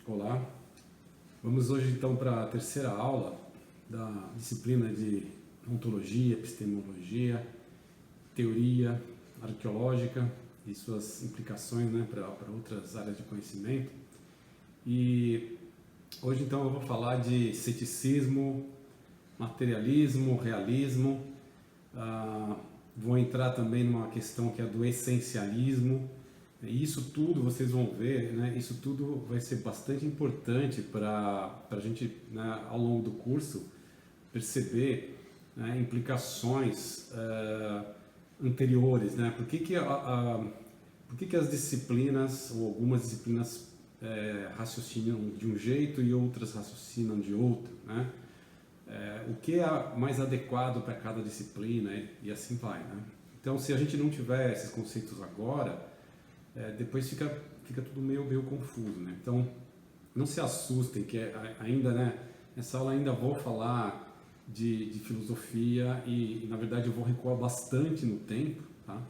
Olá, vamos hoje então para a terceira aula da disciplina de ontologia, epistemologia, teoria arqueológica e suas implicações, né, para outras áreas de conhecimento. E hoje então eu vou falar de ceticismo, materialismo, realismo, vou entrar também numa questão que é do essencialismo. E isso tudo vocês vão ver, né? Isso tudo vai ser bastante importante para a gente, né, ao longo do curso, perceber, né, implicações anteriores, né? Por que as disciplinas, ou algumas disciplinas, raciocinam de um jeito e outras raciocinam de outro, né? O que é mais adequado para cada disciplina e assim vai, né? Então, se a gente não tiver esses conceitos agora, depois fica tudo meio confuso, né? Então, não se assustem que ainda, né, nessa aula ainda vou falar de filosofia e, na verdade, eu vou recuar bastante no tempo, tá?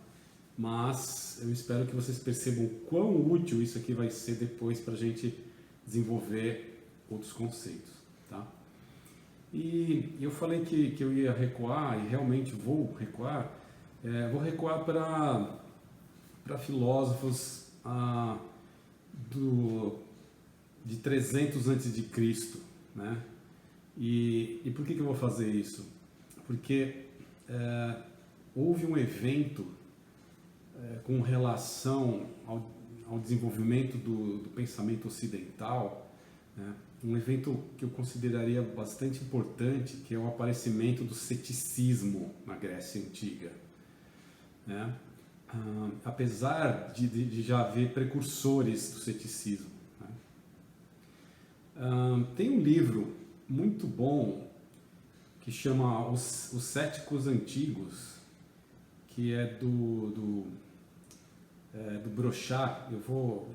Mas eu espero que vocês percebam quão útil isso aqui vai ser depois para a gente desenvolver outros conceitos, tá? E eu falei que eu ia recuar e realmente vou recuar. Vou recuar para filósofos de 300 antes de Cristo, né? E por que eu vou fazer isso? Porque houve um evento com relação ao desenvolvimento do pensamento ocidental, né? Um evento que eu consideraria bastante importante, que é o aparecimento do ceticismo na Grécia Antiga, né? Apesar de já haver precursores do ceticismo, né? Tem um livro muito bom que chama Os Céticos Antigos, que é do Brochard. Eu vou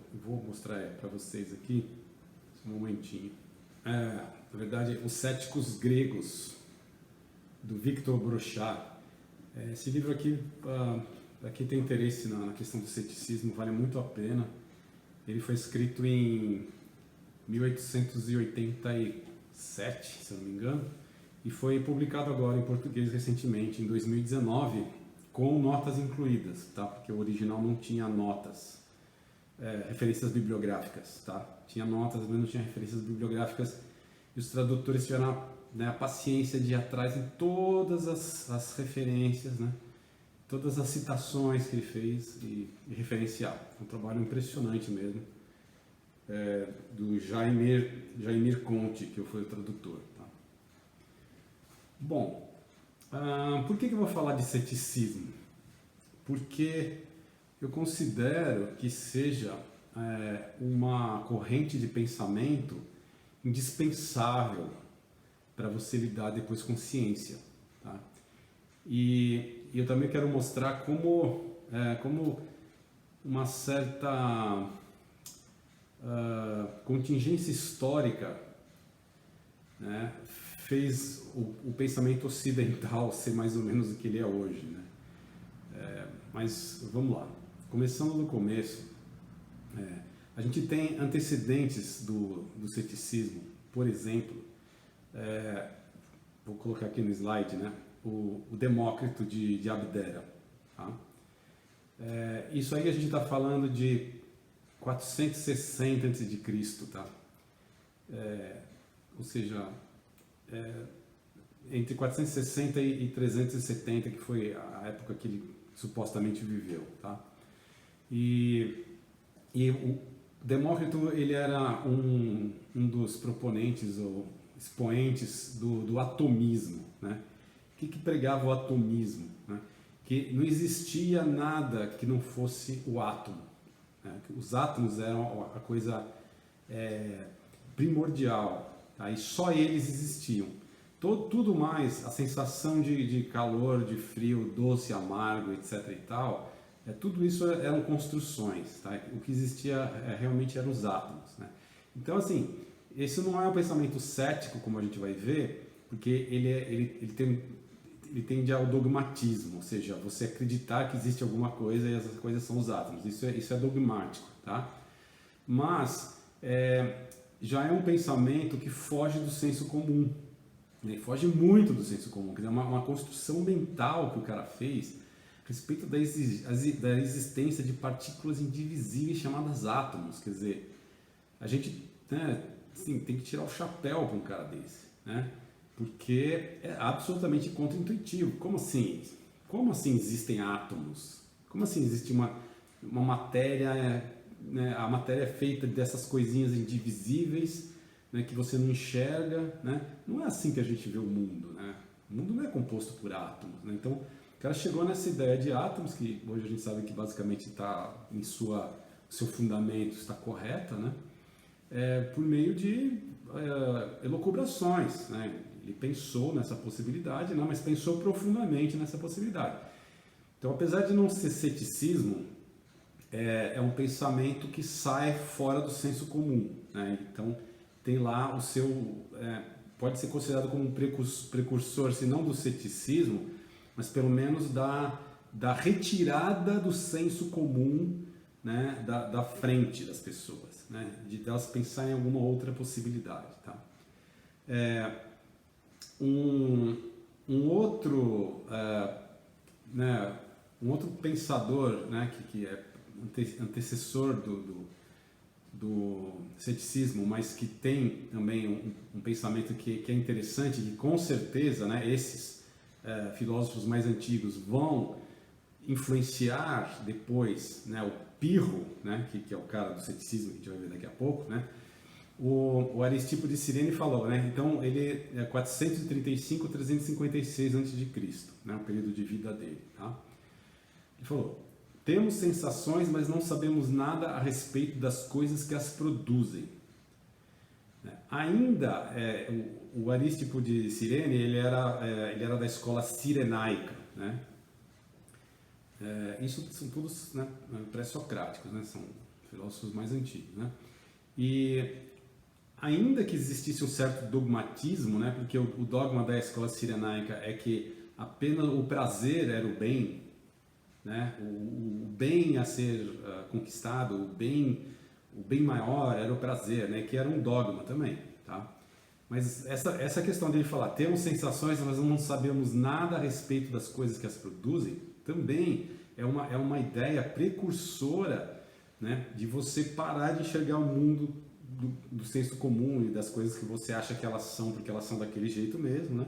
mostrar para vocês aqui, um momentinho. Na verdade, Os Céticos Gregos, do Victor Brochard. Esse livro aqui, para quem tem interesse na questão do ceticismo, vale muito a pena. Ele foi escrito em 1887, se eu não me engano, e foi publicado agora em português recentemente, em 2019, com notas incluídas, tá? Porque o original não tinha notas, referências bibliográficas, tá? Tinha notas, mas não tinha referências bibliográficas, e os tradutores tiveram a paciência de ir atrás em todas as referências, né? Todas as citações que ele fez e referenciar. Um trabalho impressionante mesmo, do Jaimir Conte, que foi o tradutor. Tá? Bom, por que eu vou falar de ceticismo? Porque eu considero que seja uma corrente de pensamento indispensável para você lidar depois com ciência. Tá? E eu também quero mostrar como uma certa contingência histórica, né, fez o pensamento ocidental ser mais ou menos o que ele é hoje, né? Mas vamos lá. Começando do começo, a gente tem antecedentes do ceticismo. Por exemplo, vou colocar aqui no slide, né? O Demócrito de Abdera. Tá? Isso aí a gente está falando de 460 a.C., tá? Ou seja, entre 460 e 370, que foi a época que ele supostamente viveu. Tá? E o Demócrito, ele era um dos proponentes ou expoentes do atomismo, né? O que pregava o atomismo? Né? Que não existia nada que não fosse o átomo. Né? Os átomos eram a coisa primordial, tá? E só eles existiam. Tudo mais, a sensação de calor, de frio, doce, amargo, etc. e tal, tudo isso eram construções. Tá? O que existia realmente eram os átomos. Né? Então, assim, esse não é um pensamento cético, como a gente vai ver, porque ele tende ao dogmatismo, ou seja, você acreditar que existe alguma coisa e essas coisas são os átomos. Isso é dogmático, tá? Mas já é um pensamento que foge do senso comum, né? Foge muito do senso comum, quer dizer, uma construção mental que o cara fez a respeito da existência de partículas indivisíveis chamadas átomos. Quer dizer, a gente, né, assim, tem que tirar o chapéu para um cara desse, né? Porque é absolutamente contra-intuitivo. Como assim? Como assim existem átomos? Como assim existe uma matéria, né? A matéria é feita dessas coisinhas indivisíveis, né, que você não enxerga, né? Não é assim que a gente vê o mundo, né? O mundo não é composto por átomos, né? Então, o cara chegou nessa ideia de átomos, que hoje a gente sabe que basicamente está em seu fundamento está correta, né? Por meio de elucubrações, né? Ele pensou nessa possibilidade, né? Mas pensou profundamente nessa possibilidade. Então, apesar de não ser ceticismo, é um pensamento que sai fora do senso comum, né? Então, tem lá o seu... pode ser considerado como um precursor, se não do ceticismo, mas pelo menos da retirada do senso comum, né? da frente das pessoas, né? De elas pensarem em alguma outra possibilidade. Tá? Um outro pensador, né? que é antecessor do ceticismo, mas que tem também um pensamento que é interessante, que com certeza, né, esses filósofos mais antigos vão influenciar depois, né, o Pirro, né, que é o cara do ceticismo, que a gente vai ver daqui a pouco, né, o Aristipo de Cirene falou, né, então ele é 435-356 a.C., né, o período de vida dele. Tá? Ele falou: temos sensações, mas não sabemos nada a respeito das coisas que as produzem. Ainda, o Aristipo de Cirene, ele era da escola cirenaica, né? Isso são todos, né, pré-socráticos, né? São filósofos mais antigos, né? E ainda que existisse um certo dogmatismo, né? Porque o dogma da escola cirenaica é que apenas o prazer era o bem, né? O bem a ser conquistado, o bem maior era o prazer, né? Que era um dogma também, tá? Mas essa questão dele falar, temos sensações, mas não sabemos nada a respeito das coisas que as produzem, também é uma ideia precursora, né? De você parar de enxergar o mundo do senso comum e das coisas que você acha que elas são, porque elas são daquele jeito mesmo, né?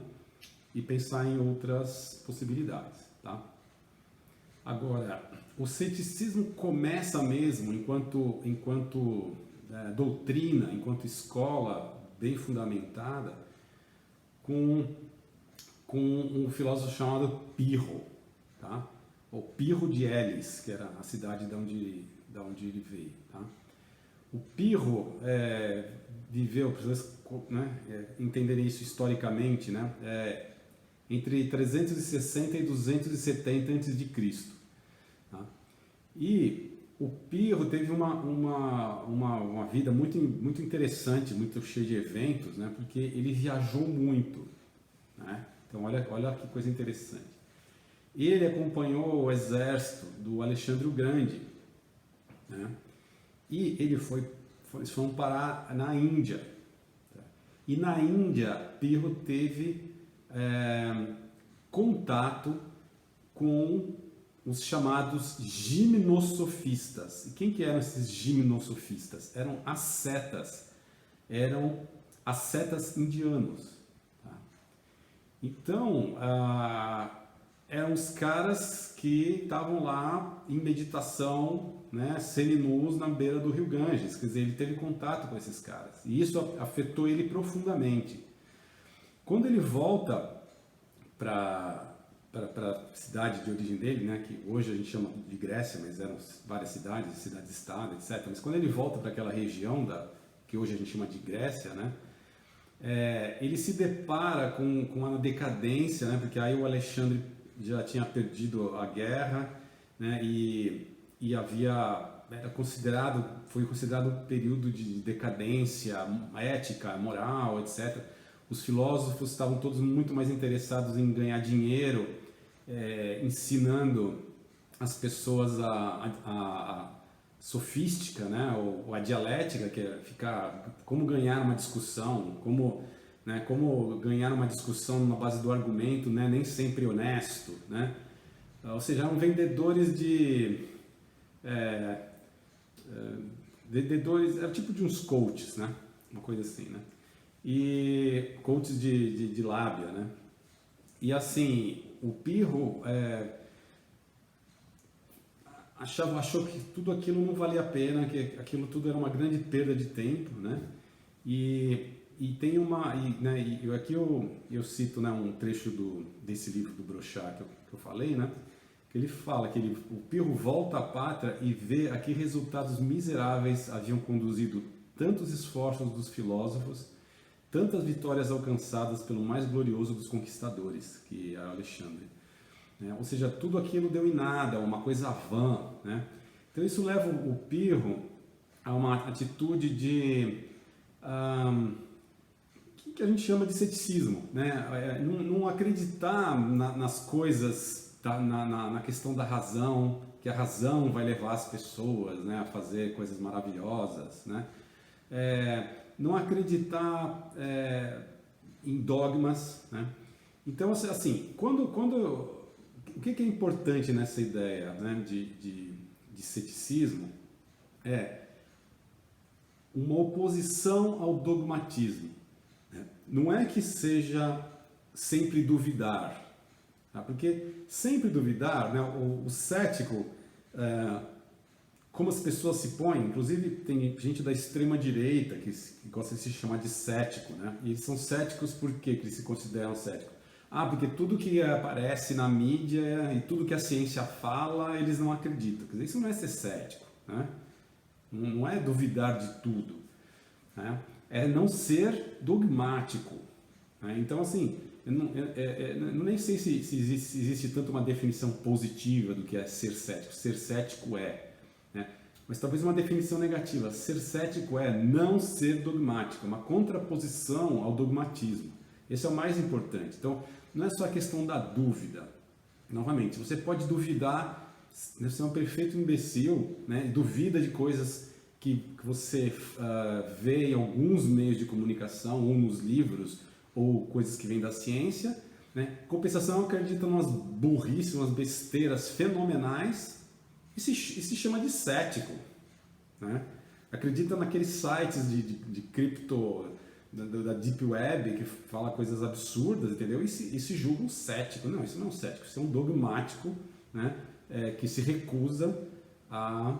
E pensar em outras possibilidades, tá? Agora, o ceticismo começa mesmo enquanto doutrina, enquanto escola bem fundamentada, com um filósofo chamado Pirro, tá? Ou Pirro de Elis, que era a cidade de onde ele veio. Tá? O Pirro viveu, para vocês, né, entenderem isso historicamente, né, entre 360 e 270 a.C. Tá? E o Pirro teve uma vida muito, muito interessante, muito cheia de eventos, né? Porque ele viajou muito, né? Então olha que coisa interessante. Ele acompanhou o exército do Alexandre o Grande, né? E eles foram parar na Índia. Tá? E na Índia, Pirro teve contato com os chamados gimnosofistas. E quem que eram esses gimnosofistas? Eram ascetas indianos. Tá? Então, eram os caras que estavam lá em meditação, né, seminus na beira do rio Ganges. Quer dizer, ele teve contato com esses caras. E isso afetou ele profundamente. Quando ele volta para a cidade de origem dele, né, que hoje a gente chama de Grécia, mas eram várias cidades-estado, etc. Mas quando ele volta para aquela região que hoje a gente chama de Grécia, né, ele se depara com uma decadência, né, porque aí o Alexandre já tinha perdido a guerra, né, e foi considerado um período de decadência ética, moral, etc. Os filósofos estavam todos muito mais interessados em ganhar dinheiro, ensinando as pessoas a sofística, né, ou a dialética, que é ficar, como ganhar uma discussão, como ganhar uma discussão na base do argumento, né, nem sempre honesto, né, ou seja, eram vendedores é, era tipo de uns coaches, né, uma coisa assim, né, e coaches de lábia, né, e assim, o Pirro achou que tudo aquilo não valia a pena, que aquilo tudo era uma grande perda de tempo, né? E tem uma, aqui eu cito, né, um trecho desse livro do Brochard que eu falei, né? Que ele fala que o Pirro volta à pátria e vê a que resultados miseráveis haviam conduzido tantos esforços dos filósofos, tantas vitórias alcançadas pelo mais glorioso dos conquistadores, que é Alexandre. Ou seja, tudo aquilo deu em nada, uma coisa vã, né? Então isso leva o Pirro a uma atitude que a gente chama de ceticismo, né? Não acreditar nas coisas, na questão da razão, que a razão vai levar as pessoas, né, a fazer coisas maravilhosas, né? Não acreditar em dogmas, né? Então, assim, o que é importante nessa ideia, né, de ceticismo é uma oposição ao dogmatismo, né? Não é que seja sempre duvidar, tá? Porque sempre duvidar, né, o cético, como as pessoas se põem, inclusive tem gente da extrema direita que gosta de se chamar de cético, né? E eles são céticos por quê que eles se consideram céticos? Porque tudo que aparece na mídia e tudo que a ciência fala, eles não acreditam. Quer dizer, isso não é ser cético, né? Não é duvidar de tudo, né? É não ser dogmático, né? Então, assim, eu nem sei se existe tanto uma definição positiva do que é ser cético. Ser cético né? Mas talvez uma definição negativa. Ser cético é não ser dogmático, uma contraposição ao dogmatismo. Esse é o mais importante. Então, não é só a questão da dúvida. Novamente, você pode duvidar, você é um perfeito imbecil, né? Duvida de coisas que você vê em alguns meios de comunicação, ou nos livros, ou coisas que vêm da ciência, né? Compensação, acredita em umas burrices, umas besteiras fenomenais e se chama de cético, né? Acredita naqueles sites de cripto, da Deep Web, que fala coisas absurdas, entendeu? E se julga um cético. Não, isso não é um cético, isso é um dogmático, né? Que se recusa a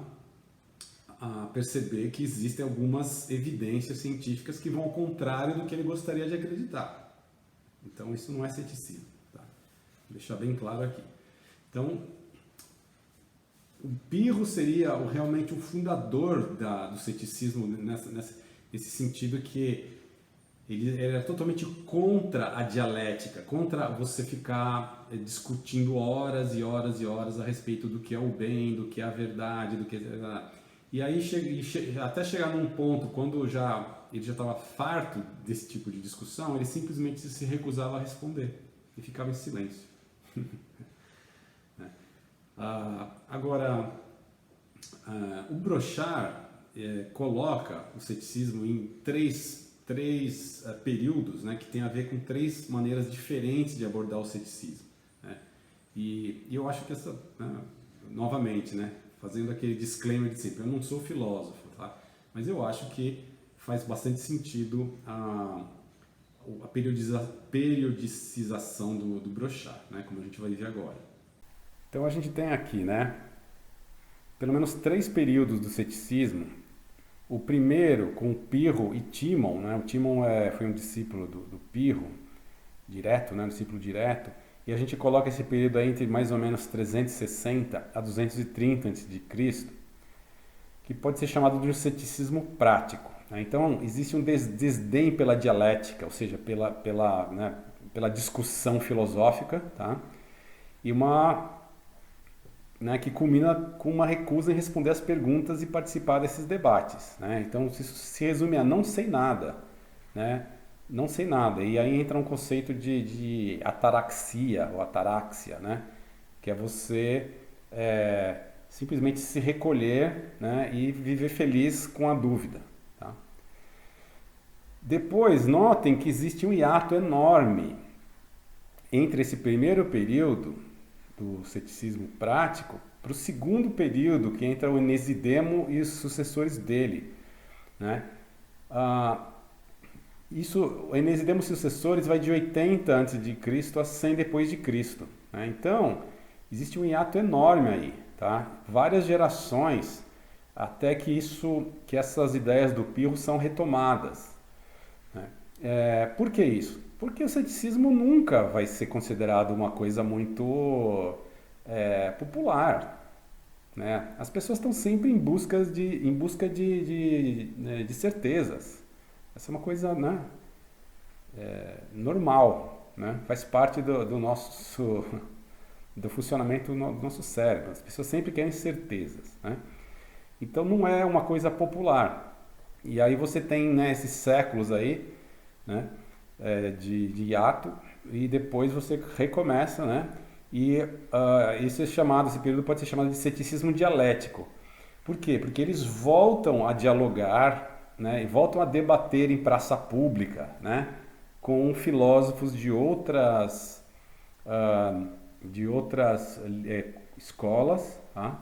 perceber que existem algumas evidências científicas que vão ao contrário do que ele gostaria de acreditar. Então, isso não é ceticismo, tá? Vou deixar bem claro aqui. Então, o Pirro seria realmente o fundador do ceticismo nesse sentido que ele era totalmente contra a dialética, contra você ficar discutindo horas e horas e horas a respeito do que é o bem, do que é a verdade, do que é... E aí até chegar num ponto quando ele já estava farto desse tipo de discussão, ele simplesmente se recusava a responder e ficava em silêncio. Agora, o Brochard coloca o ceticismo em três períodos, né, que tem a ver com três maneiras diferentes de abordar o ceticismo, né? E eu acho que novamente, né, fazendo aquele disclaimer de sempre, eu não sou filósofo, tá? Mas eu acho que faz bastante sentido a periodicização do Brochard, né, como a gente vai ver agora. Então a gente tem aqui, né, pelo menos três períodos do ceticismo. O primeiro com Pirro e Timon, né? O Timon foi um discípulo do Pirro, direto, né? Um discípulo direto. E a gente coloca esse período aí entre mais ou menos 360 a 230 a.C., que pode ser chamado de um ceticismo prático, né? Então, existe um desdém pela dialética, ou seja, pela discussão filosófica, tá? E que culmina com uma recusa em responder às perguntas e participar desses debates, né? Então, isso se resume a não sei nada, né? Não sei nada. E aí entra um conceito de ataraxia ou ataraxia, né? Que é você simplesmente se recolher, né, e viver feliz com a dúvida. Tá? Depois, notem que existe um hiato enorme entre esse primeiro período do ceticismo prático para o segundo período, que entra o Enesidemo e os sucessores dele. Né? O Enesidemo e sucessores vai de 80 a.C. a 100 depois de Cristo. Né? Então, existe um hiato enorme aí. Tá? Várias gerações até que essas ideias do Pirro são retomadas. Né? Por que isso? Porque o ceticismo nunca vai ser considerado uma coisa muito popular. Né? As pessoas estão sempre em busca de certezas. Essa é uma coisa, né, normal, né? Faz parte do funcionamento do nosso cérebro. As pessoas sempre querem certezas. Né? Então não é uma coisa popular. E aí você tem, né, esses séculos aí, né, de hiato, e depois você recomeça, né? E esse período pode ser chamado de ceticismo dialético. Por quê? Porque eles voltam a dialogar, né, e voltam a debater em praça pública, né, com filósofos de outras escolas, tá?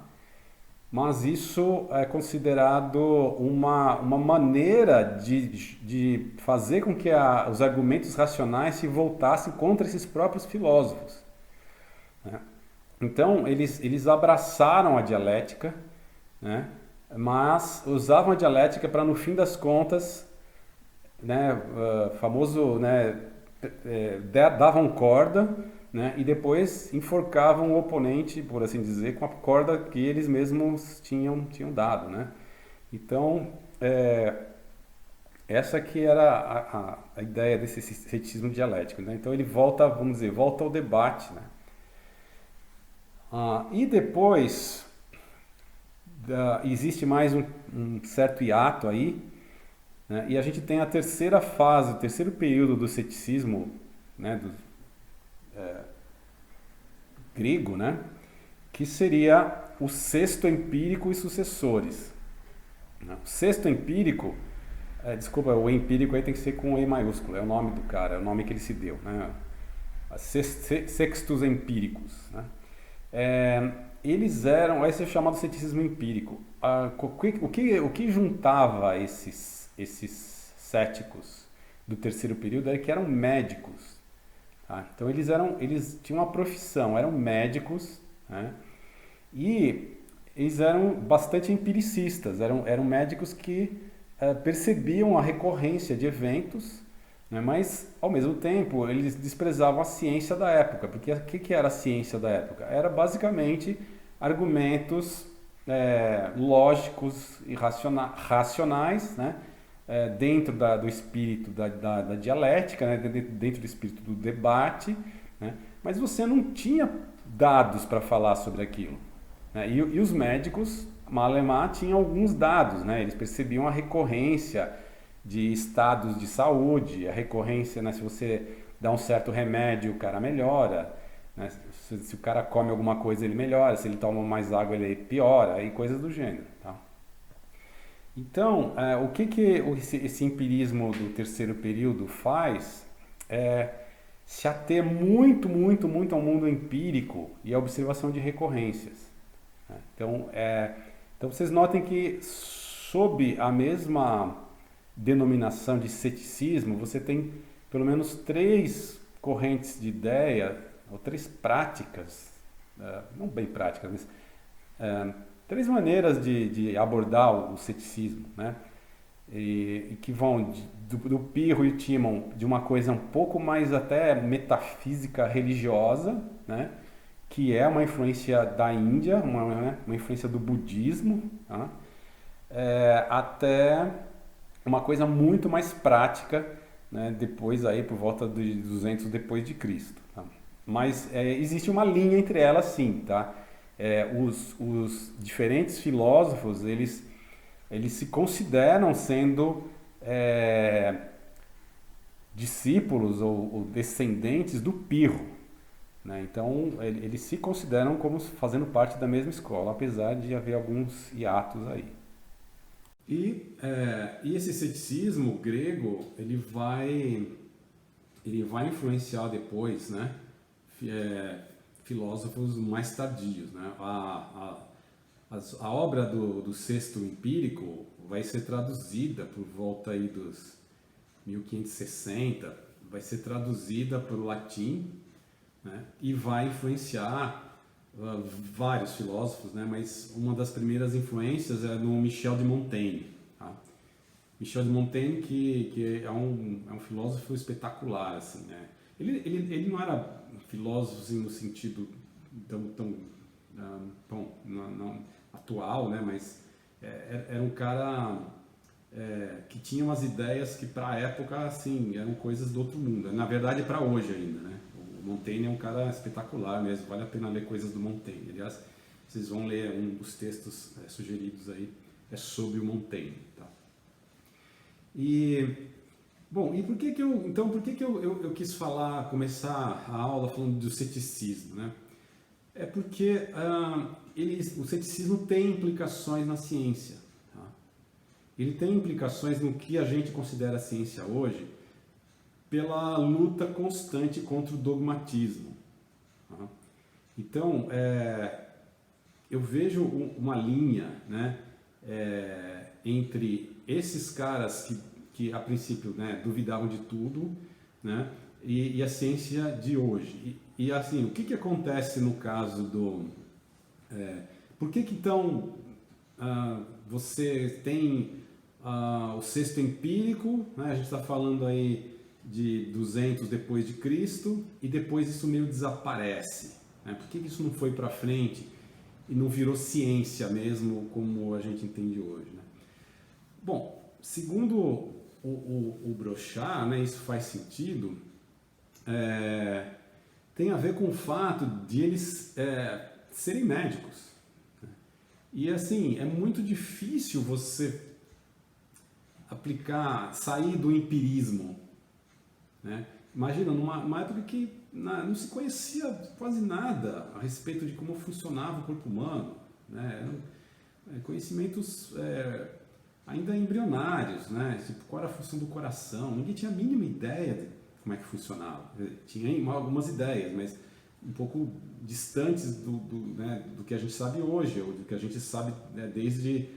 Mas isso é considerado uma maneira de fazer com que os argumentos racionais se voltassem contra esses próprios filósofos. Né? Então, eles abraçaram a dialética, né? Mas usavam a dialética para, no fim das contas, né, famoso, né, davam corda, né, e depois enforcavam o oponente, por assim dizer, com a corda que eles mesmos tinham dado. Né? Então, essa que era a ideia desse ceticismo dialético. Né? Então ele volta ao debate. Né? E depois existe mais um certo hiato aí, né? E a gente tem a terceira fase, o terceiro período do ceticismo, né, grego, né, que seria o sexto empírico e sucessores. O sexto empírico, desculpa, o empírico aí tem que ser com E maiúsculo, é o nome do cara, é o nome que ele se deu, né? Sextus empíricos, né? Eles eram, esse é chamado ceticismo empírico. O que juntava esses céticos do terceiro período é que eram médicos. Tá? Então eles tinham uma profissão, eram médicos, né? E eles eram bastante empiricistas, eram médicos que percebiam a recorrência de eventos, né? Mas ao mesmo tempo eles desprezavam a ciência da época, porque o que era a ciência da época? Era basicamente argumentos lógicos e racionais, né? Dentro do espírito da dialética, né? Dentro do espírito do debate, né? Mas você não tinha dados para falar sobre aquilo. Né? E os médicos, Malemar, tinham alguns dados, né? Eles percebiam a recorrência de estados de saúde, a recorrência, né? Se você dá um certo remédio, o cara melhora, né? Se o cara come alguma coisa, ele melhora, se ele toma mais água, ele piora, e coisas do gênero. Tá? Então, o que esse empirismo do terceiro período faz é se ater muito, muito, muito ao mundo empírico e à observação de recorrências. Né? Então vocês notem que, sob a mesma denominação de ceticismo, você tem pelo menos três correntes de ideia, ou três práticas, não bem práticas, mas três maneiras de abordar o ceticismo, né? E que vão do Pirro e Timon de uma coisa um pouco mais até metafísica religiosa, né? Que é uma influência da Índia, uma influência do budismo, tá? Até uma coisa muito mais prática, né? Depois aí por volta de 200 depois de Cristo. Tá? Mas existe uma linha entre elas, sim, tá? Os diferentes filósofos, eles se consideram sendo discípulos ou descendentes do Pirro, né? Então, eles se consideram como fazendo parte da mesma escola, apesar de haver alguns hiatos aí. E esse ceticismo grego, ele vai influenciar depois, né, filósofos mais tardios, né? A obra do Sexto Empírico vai ser traduzida por volta aí dos 1560, vai ser traduzida para o latim, né? E vai influenciar vários filósofos, né? Mas uma das primeiras influências é no Michel de Montaigne. Tá? Michel de Montaigne, que é um filósofo espetacular, assim, né? Ele não era filósofo assim, no sentido tão não atual, né? Mas era um cara que tinha umas ideias que para a época assim eram coisas do outro mundo. Na verdade, é para hoje ainda, né? O Montaigne é um cara espetacular mesmo, vale a pena ler coisas do Montaigne. Aliás, vocês vão ler um dos textos sugeridos aí, é sobre o Montaigne, tá? Bom, e por que que eu quis começar a aula falando do ceticismo, né? É porque o ceticismo tem implicações na ciência, tá? Ele tem implicações no que a gente considera ciência hoje pela luta constante contra o dogmatismo, tá? Então, eu vejo uma linha, né, entre esses caras que a princípio, né, duvidavam de tudo, né, e a ciência de hoje. E assim, o que acontece no caso por que então você tem o Sexto Empírico, né, a gente está falando aí de 200 depois de Cristo, e depois isso meio desaparece, né? Por que isso não foi para frente e não virou ciência mesmo como a gente entende hoje, né? Bom, segundo o Brochard, né, isso faz sentido, tem a ver com o fato de eles serem médicos. E assim, é muito difícil você sair do empirismo, né? Imagina, numa época que não se conhecia quase nada a respeito de como funcionava o corpo humano, né? Eram conhecimentos ainda embrionários, né? Tipo, qual era a função do coração? Ninguém tinha a mínima ideia de como é que funcionava. Tinha algumas ideias, mas um pouco distantes do que a gente sabe hoje, ou do que a gente sabe, né, desde,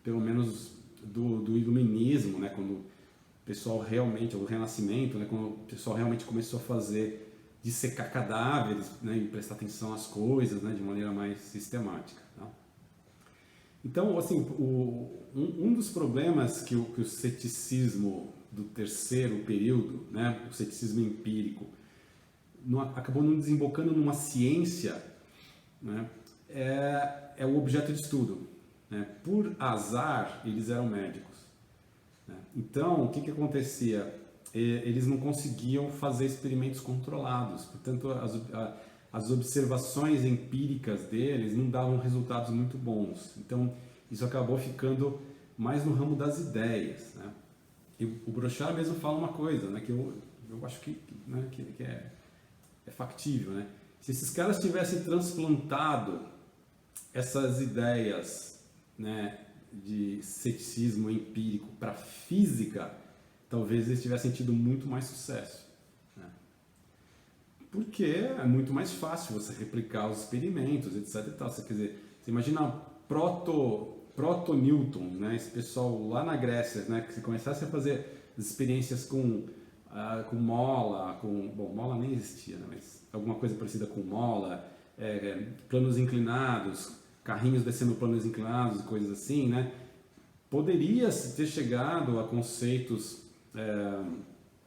pelo menos, do iluminismo, né? Quando o pessoal realmente, o Renascimento, né? Quando o pessoal realmente começou a dissecar cadáveres, né? E prestar atenção às coisas, né? De maneira mais sistemática, tá? Então, assim, um dos problemas que o ceticismo do terceiro período, né, o ceticismo empírico, acabou não desembocando numa ciência, né, é o objeto de estudo, né? Por azar, eles eram médicos, né? Então, o que acontecia? Eles não conseguiam fazer experimentos controlados, portanto, as observações empíricas deles não davam resultados muito bons. Então, isso acabou ficando mais no ramo das ideias, né? E o Brochard mesmo fala uma coisa, né, que eu acho que é factível, né? Se esses caras tivessem transplantado essas ideias, né, de ceticismo empírico para física, talvez eles tivessem tido muito mais sucesso, né? Porque é muito mais fácil você replicar os experimentos, etc. E tal. Você, quer dizer, você imagina proto-Newton, né? Esse pessoal lá na Grécia, né? Que se começasse a fazer experiências com mola, bom, mola nem existia, né? Mas alguma coisa parecida com mola, planos inclinados, carrinhos descendo planos inclinados, coisas assim, né? Poderia ter chegado a conceitos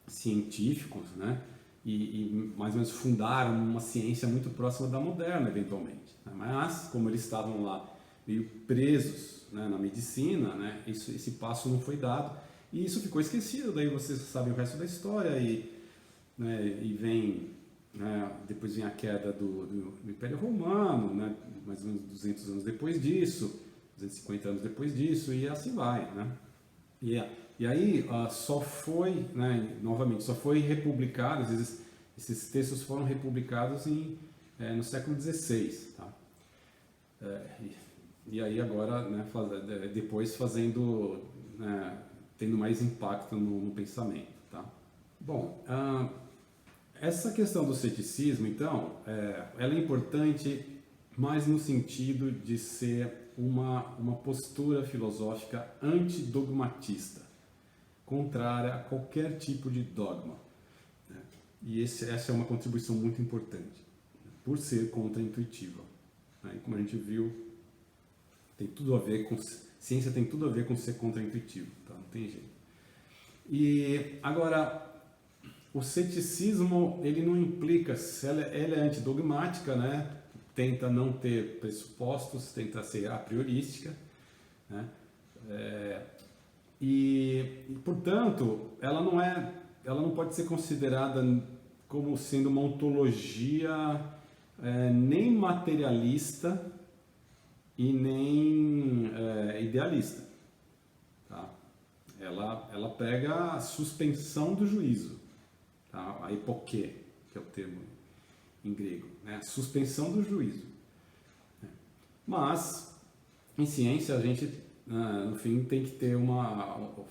científicos, né? E mais ou menos fundaram uma ciência muito próxima da moderna, eventualmente, né? Mas, como eles estavam lá meio presos, né, na medicina, né? Esse passo não foi dado e isso ficou esquecido. Daí vocês sabem o resto da história e vem, né, depois vem a queda do Império Romano, né? Mais ou menos 200 anos depois disso, 250 anos depois disso, e assim vai, né? E aí só foi, né, novamente, só foi republicado, esses textos foram republicados em no século XVI, tá? E aí agora, né, depois fazendo, né, tendo mais impacto no pensamento, tá? Bom, essa questão do ceticismo, então, ela é importante mais no sentido de ser uma postura filosófica antidogmatista, contrária a qualquer tipo de dogma, né? E essa é uma contribuição muito importante, né, por ser contra-intuitiva, né? E como a gente viu, tem tudo a ver com ciência, tem tudo a ver com ser contra-intuitivo, tá? Não tem jeito. E agora, o ceticismo, ele não implica, ela é antidogmática, né? Tenta não ter pressupostos, tenta ser a priorística, né? Portanto, ela não pode ser considerada como sendo uma ontologia nem materialista e nem idealista, tá? Ela pega a suspensão do juízo, tá? A hipoké, que é o termo em grego, né? Suspensão do juízo. Mas, em ciência, a gente, no fim, tem que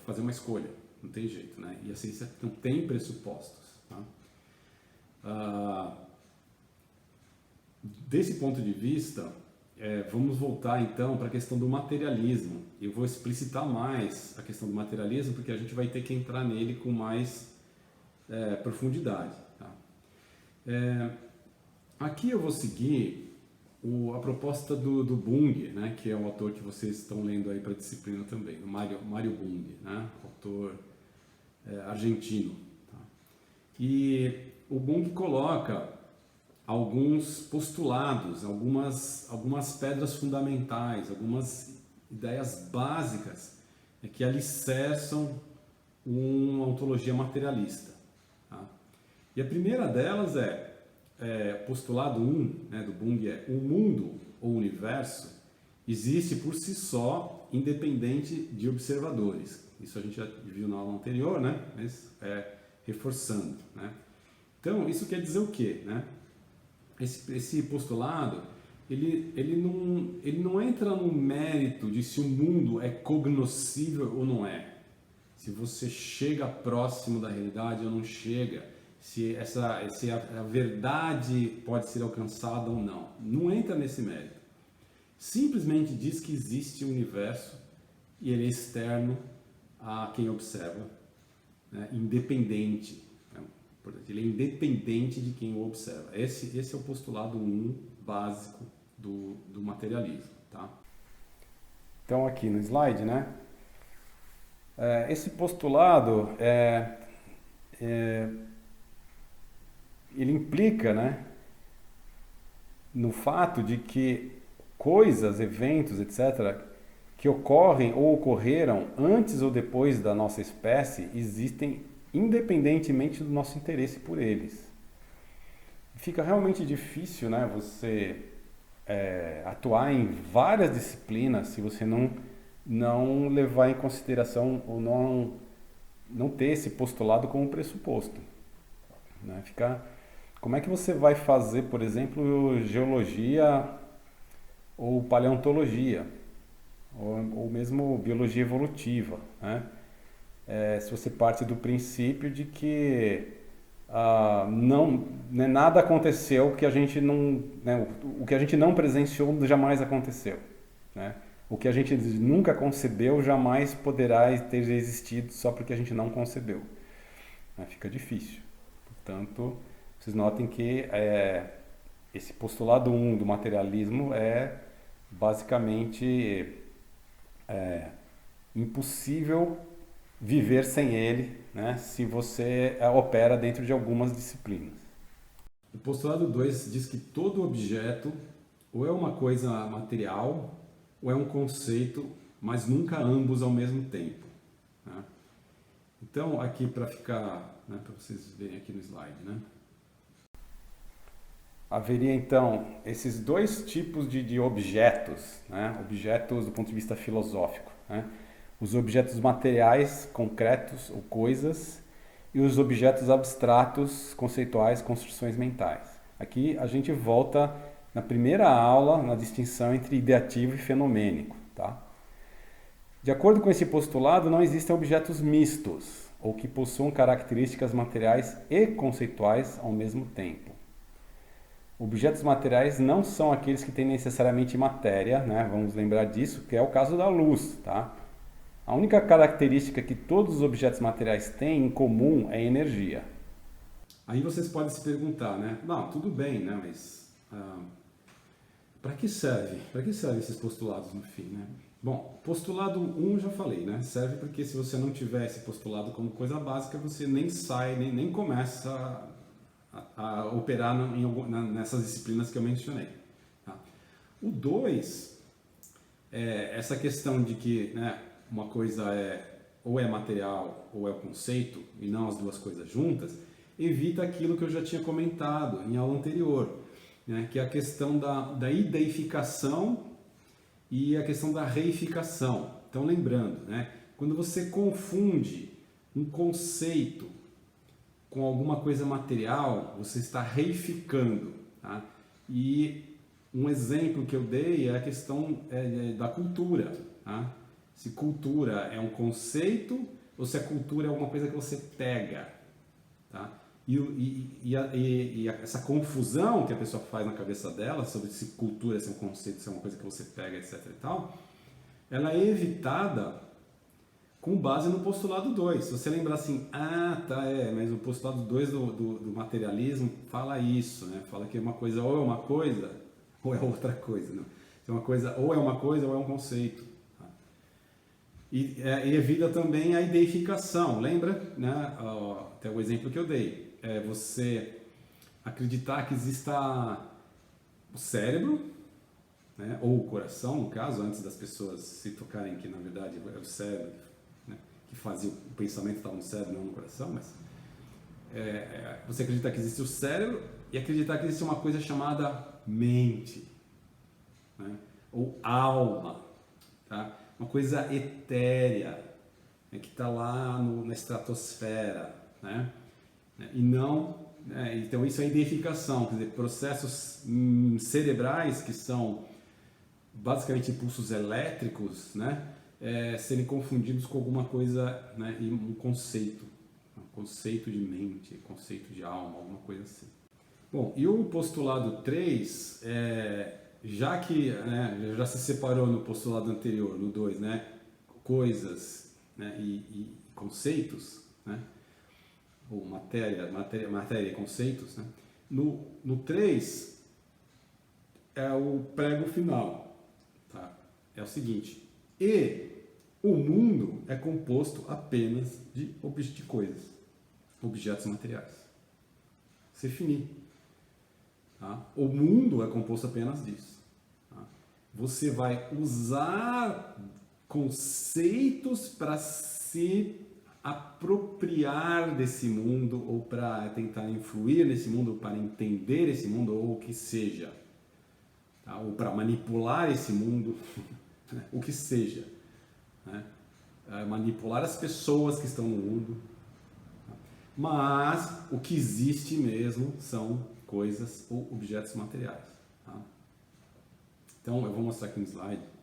fazer uma escolha, não tem jeito, né? E a ciência não tem pressupostos, tá? Desse ponto de vista, vamos voltar então para a questão do materialismo. Eu vou explicitar mais a questão do materialismo porque a gente vai ter que entrar nele com mais profundidade, tá? Aqui eu vou seguir a proposta do Bung, né, que é o autor que vocês estão lendo aí para a disciplina também, o Mário Bung, né, autor argentino, tá? E o Bung coloca alguns postulados, algumas pedras fundamentais, algumas ideias básicas que alicerçam uma ontologia materialista, tá? E a primeira delas postulado 1, né, do Bung o mundo ou universo existe por si só, independente de observadores. Isso a gente já viu na aula anterior, né? Mas reforçando, né? Então, isso quer dizer o quê, né? Esse postulado, ele não entra no mérito de se o mundo é cognoscível ou não é. Se você chega próximo da realidade ou não chega, se a verdade pode ser alcançada ou não. Não entra nesse mérito. Simplesmente diz que existe um universo e ele é externo a quem observa, né? Independente. Né? Portanto, ele é independente de quem o observa. Esse é o postulado 1 básico do materialismo, tá? Então, aqui no slide, né? Esse postulado ele implica, né, no fato de que coisas, eventos, etc., que ocorrem ou ocorreram antes ou depois da nossa espécie existem independentemente do nosso interesse por eles. Fica realmente difícil, né, você atuar em várias disciplinas se você não levar em consideração ou não ter esse postulado como pressuposto, né? Como é que você vai fazer, por exemplo, geologia ou paleontologia, ou mesmo biologia evolutiva, né? Se você parte do princípio de que nada aconteceu que a gente não, né, o que a gente não presenciou jamais aconteceu, né? O que a gente nunca concebeu jamais poderá ter existido só porque a gente não concebeu, né? Fica difícil. Portanto, vocês notem que esse postulado 1 do materialismo é basicamente impossível viver sem ele, né, se você opera dentro de algumas disciplinas. O postulado 2 diz que todo objeto ou é uma coisa material ou é um conceito, mas nunca ambos ao mesmo tempo, né? Então, aqui para ficar, né, para vocês verem aqui no slide, né? Haveria então esses dois tipos de objetos, né? Objetos do ponto de vista filosófico, né? Os objetos materiais, concretos ou coisas, e os objetos abstratos, conceituais, construções mentais. Aqui a gente volta na primeira aula na distinção entre ideativo e fenomênico, tá? De acordo com esse postulado, não existem objetos mistos, ou que possuam características materiais e conceituais ao mesmo tempo. Objetos materiais não são aqueles que têm necessariamente matéria, né? Vamos lembrar disso, que é o caso da luz, tá? A única característica que todos os objetos materiais têm em comum é energia. Aí vocês podem se perguntar, né? Não, tudo bem, né? Mas para que serve? Para que servem esses postulados no fim, né? Bom, postulado 1 já falei, né? Serve porque se você não tiver esse postulado como coisa básica, você nem sai, nem começa a operar nessas disciplinas que eu mencionei. Tá? O 2 é essa questão de que, né, uma coisa ou é material ou é o conceito, e não as duas coisas juntas, evita aquilo que eu já tinha comentado em aula anterior, né, que é a questão da ideificação e a questão da reificação. Então, lembrando, né, quando você confunde um conceito com alguma coisa material, você está reificando. Tá? E um exemplo que eu dei é a questão da cultura. Tá? Se cultura é um conceito ou se a cultura é alguma coisa que você pega. Tá? E essa confusão que a pessoa faz na cabeça dela sobre se cultura é um conceito, se é uma coisa que você pega, etc. e tal, ela é evitada com base no postulado 2. Se você lembrar assim, mas o postulado 2 do materialismo fala isso, né? Fala que uma coisa ou é uma coisa ou é outra coisa. Não? É uma coisa, ou é uma coisa ou é um conceito. Tá? E evita também a ideificação. Lembra? Né? Até o exemplo que eu dei. É você acreditar que exista o cérebro, né? Ou o coração, no caso, antes das pessoas se tocarem que na verdade é o cérebro, né? Que fazia o pensamento estava no cérebro, não no coração, mas você acreditar que existe o cérebro e acreditar que existe uma coisa chamada mente, né? Ou alma, tá? Uma coisa etérea, né? Que está lá na estratosfera, né? E não, então isso é identificação, quer dizer, processos cerebrais que são basicamente impulsos elétricos, né, serem confundidos com alguma coisa, né, e um conceito de mente, conceito de alma, alguma coisa assim. Bom, e o postulado 3, já que, né, já se separou no postulado anterior, no 2, né, coisas, né, e conceitos, né, ou matéria e conceitos, né? No 3 é o prego final, tá? É o seguinte, e o mundo é composto apenas de coisas, objetos materiais. C'est fini. Tá? O mundo é composto apenas disso. Tá? Você vai usar conceitos para se apropriar desse mundo ou para tentar influir nesse mundo, ou para entender esse mundo ou o que seja, tá? Ou para manipular esse mundo, o que seja, né? Manipular as pessoas que estão no mundo, tá? Mas o que existe mesmo são coisas ou objetos materiais, tá? Então eu vou mostrar aqui um slide.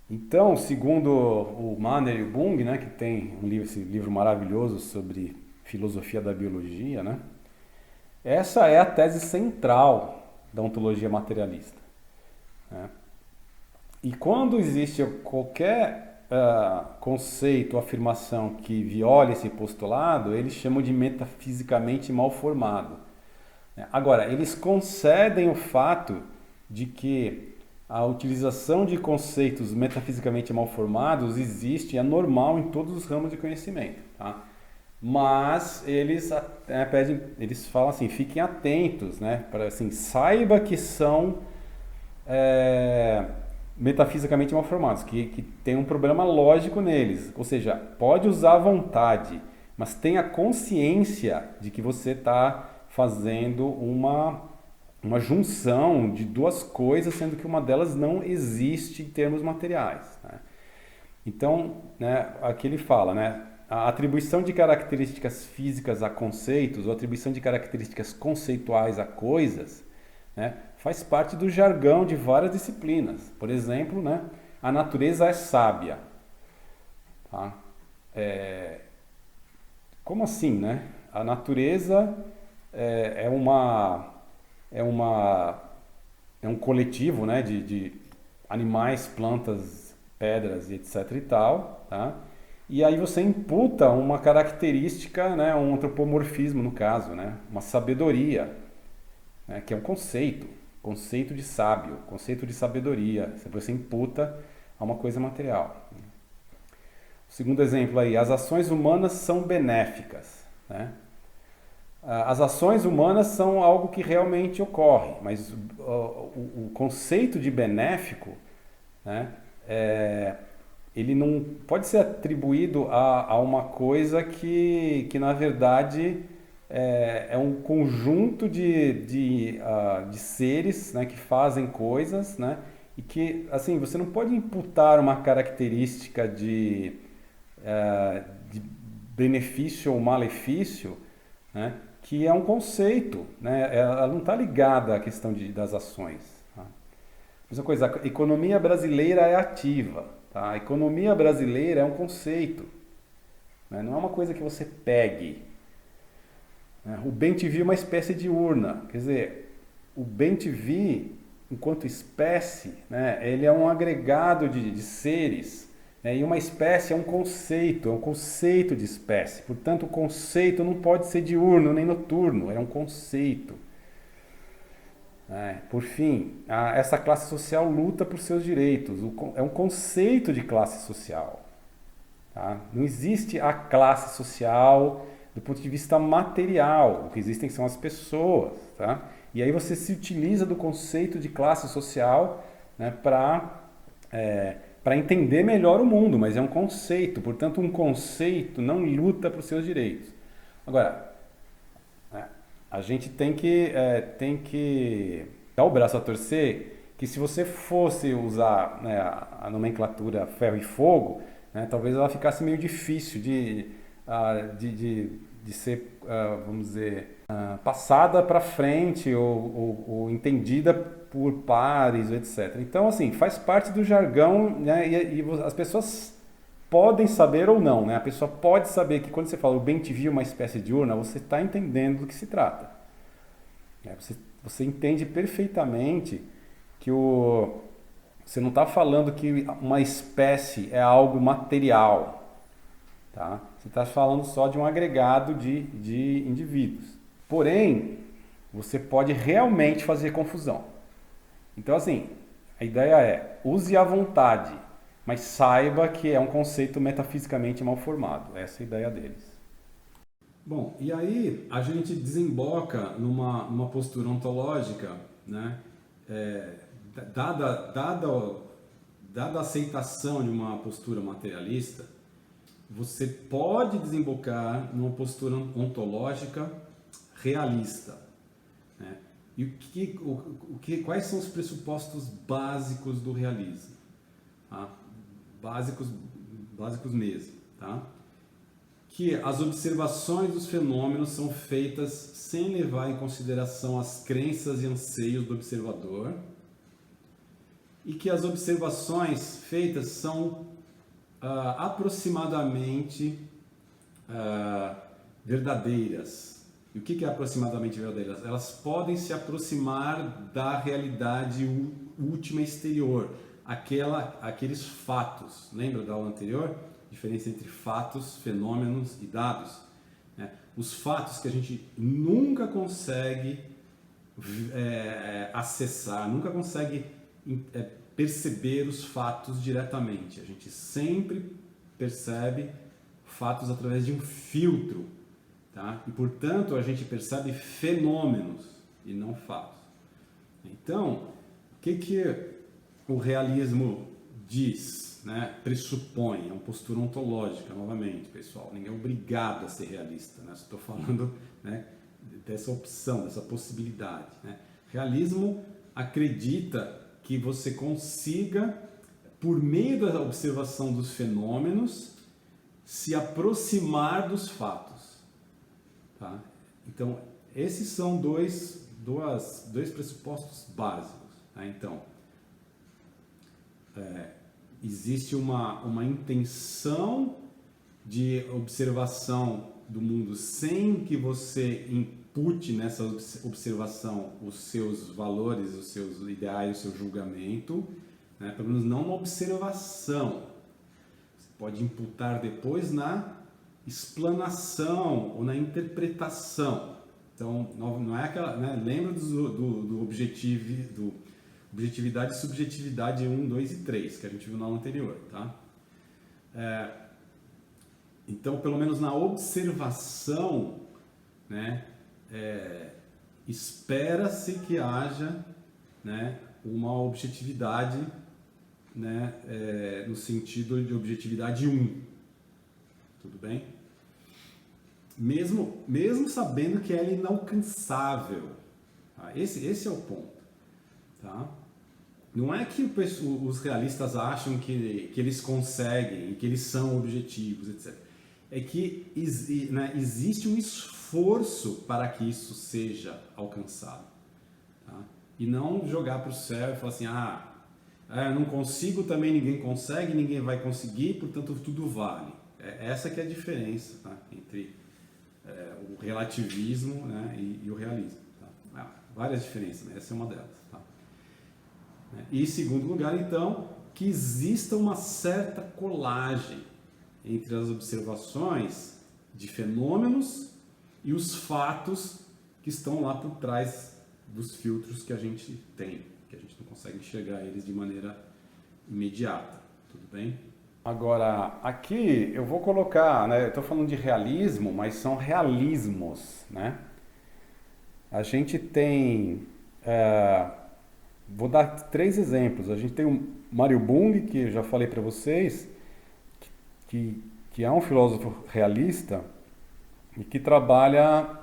Então, segundo o Manner e o Bung, né, que tem esse livro maravilhoso sobre filosofia da biologia, né, essa é a tese central da ontologia materialista. Né? E quando existe qualquer conceito ou afirmação que viole esse postulado, eles chamam de metafisicamente mal formado. Agora, eles concedem o fato de que a utilização de conceitos metafisicamente mal formados existe e é normal em todos os ramos de conhecimento, tá? Mas eles falam assim, fiquem atentos, né? Para assim, saiba que são metafisicamente mal formados, que tem um problema lógico neles, ou seja, pode usar à vontade, mas tenha consciência de que você está fazendo uma junção de duas coisas, sendo que uma delas não existe em termos materiais. Né? Então, né, aqui ele fala, né, A atribuição de características físicas a conceitos, ou atribuição de características conceituais a coisas, né, faz parte do jargão de várias disciplinas. Por exemplo, né, a natureza é sábia. Tá? Como assim, né? A natureza é um coletivo, né, de animais, plantas, pedras e etc e tal, tá? E aí você imputa uma característica, né, um antropomorfismo no caso, né, uma sabedoria, né, que é um conceito de sábio, conceito de sabedoria, você imputa a uma coisa material. O segundo exemplo aí, as ações humanas são benéficas, né? As ações humanas são algo que realmente ocorre, mas o conceito de benéfico, né, ele não pode ser atribuído a uma coisa que na verdade é um conjunto de seres, né, que fazem coisas, né, e que, assim, você não pode imputar uma característica de benefício ou malefício, né, que é um conceito, né, ela não está ligada à questão das ações. Tá? Mesma coisa, a economia brasileira é ativa. Tá? A economia brasileira é um conceito, né, não é uma coisa que você pegue. Né? O bem-te-vi é uma espécie de urna, quer dizer, o bem-te-vi, enquanto espécie, né, ele é um agregado de seres. E uma espécie é um conceito de espécie. Portanto, o conceito não pode ser diurno nem noturno, é um conceito. Por fim, essa classe social luta por seus direitos. É um conceito de classe social. Tá? Não existe a classe social do ponto de vista material. O que existem são as pessoas. Tá? E aí você se utiliza do conceito de classe social, né, para entender melhor o mundo, mas é um conceito, portanto um conceito não luta por seus direitos. Agora, a gente tem que dar o braço a torcer, que se você fosse usar, né, a nomenclatura ferro e fogo, né, talvez ela ficasse meio difícil de ser, vamos dizer, passada para frente ou entendida por pares, etc. Então, assim, faz parte do jargão, né, e as pessoas podem saber ou não, né? A pessoa pode saber que quando você fala o bem-te-vi é uma espécie de urna, você está entendendo do que se trata. Você entende perfeitamente que você não está falando que uma espécie é algo material, tá? Você está falando só de um agregado de indivíduos. Porém, você pode realmente fazer confusão. Então, assim, a ideia é, use à vontade, mas saiba que é um conceito metafisicamente mal formado. Essa é a ideia deles. Bom, e aí a gente desemboca numa postura ontológica, né? Dada a aceitação de uma postura materialista, você pode desembocar numa postura ontológica realista. Né? E quais são os pressupostos básicos do realismo? Tá? Básicos mesmo. Tá? Que as observações dos fenômenos são feitas sem levar em consideração as crenças e anseios do observador, e que as observações feitas são aproximadamente verdadeiras. E o que é aproximadamente verdadeiras? Elas podem se aproximar da realidade última exterior, aqueles fatos. Lembra da aula anterior? Diferença entre fatos, fenômenos e dados. Né? Os fatos que a gente nunca consegue acessar, nunca consegue perceber os fatos diretamente. A gente sempre percebe fatos através de um filtro. Tá? E, portanto, a gente percebe fenômenos e não fatos. Então, o que o realismo diz, né? Pressupõe? É uma postura ontológica, novamente, pessoal. Ninguém é obrigado a ser realista. Né? Estou falando, né, dessa opção, dessa possibilidade. Né? Realismo acredita que você consiga, por meio da observação dos fenômenos, se aproximar dos fatos. Tá? Então, esses são dois pressupostos básicos. Tá? Então, existe uma intenção de observação do mundo sem que você impute nessa observação os seus valores, os seus ideais, o seu julgamento, né? Pelo menos não na observação. Você pode imputar depois na explanação ou na interpretação. Então, não é aquela, né? Lembra do objetividade e subjetividade 1, 2 e 3, que a gente viu na aula anterior, tá? Então, pelo menos na observação, né, espera-se que haja, né, uma objetividade, né, no sentido de objetividade 1. Tudo bem? Mesmo sabendo que ela é inalcançável. Tá? Esse é o ponto. Tá? Não é que os realistas acham que eles conseguem, que eles são objetivos, etc. É que existe um esforço para que isso seja alcançado. Tá? E não jogar para o céu e falar assim, eu não consigo, também ninguém consegue, ninguém vai conseguir, portanto tudo vale. Essa que é a diferença, tá? Entre o relativismo, né, e o realismo. Tá? Várias diferenças, né? Essa é uma delas. Tá? E, em segundo lugar, então, que exista uma certa colagem entre as observações de fenômenos e os fatos que estão lá por trás dos filtros que a gente tem, que a gente não consegue enxergar eles de maneira imediata. Tudo bem? Agora, aqui eu vou colocar, né, eu estou falando de realismo, mas são realismos, né? A gente tem, vou dar 3 exemplos. A gente tem o Mário Bung, que eu já falei para vocês, que é um filósofo realista e que trabalha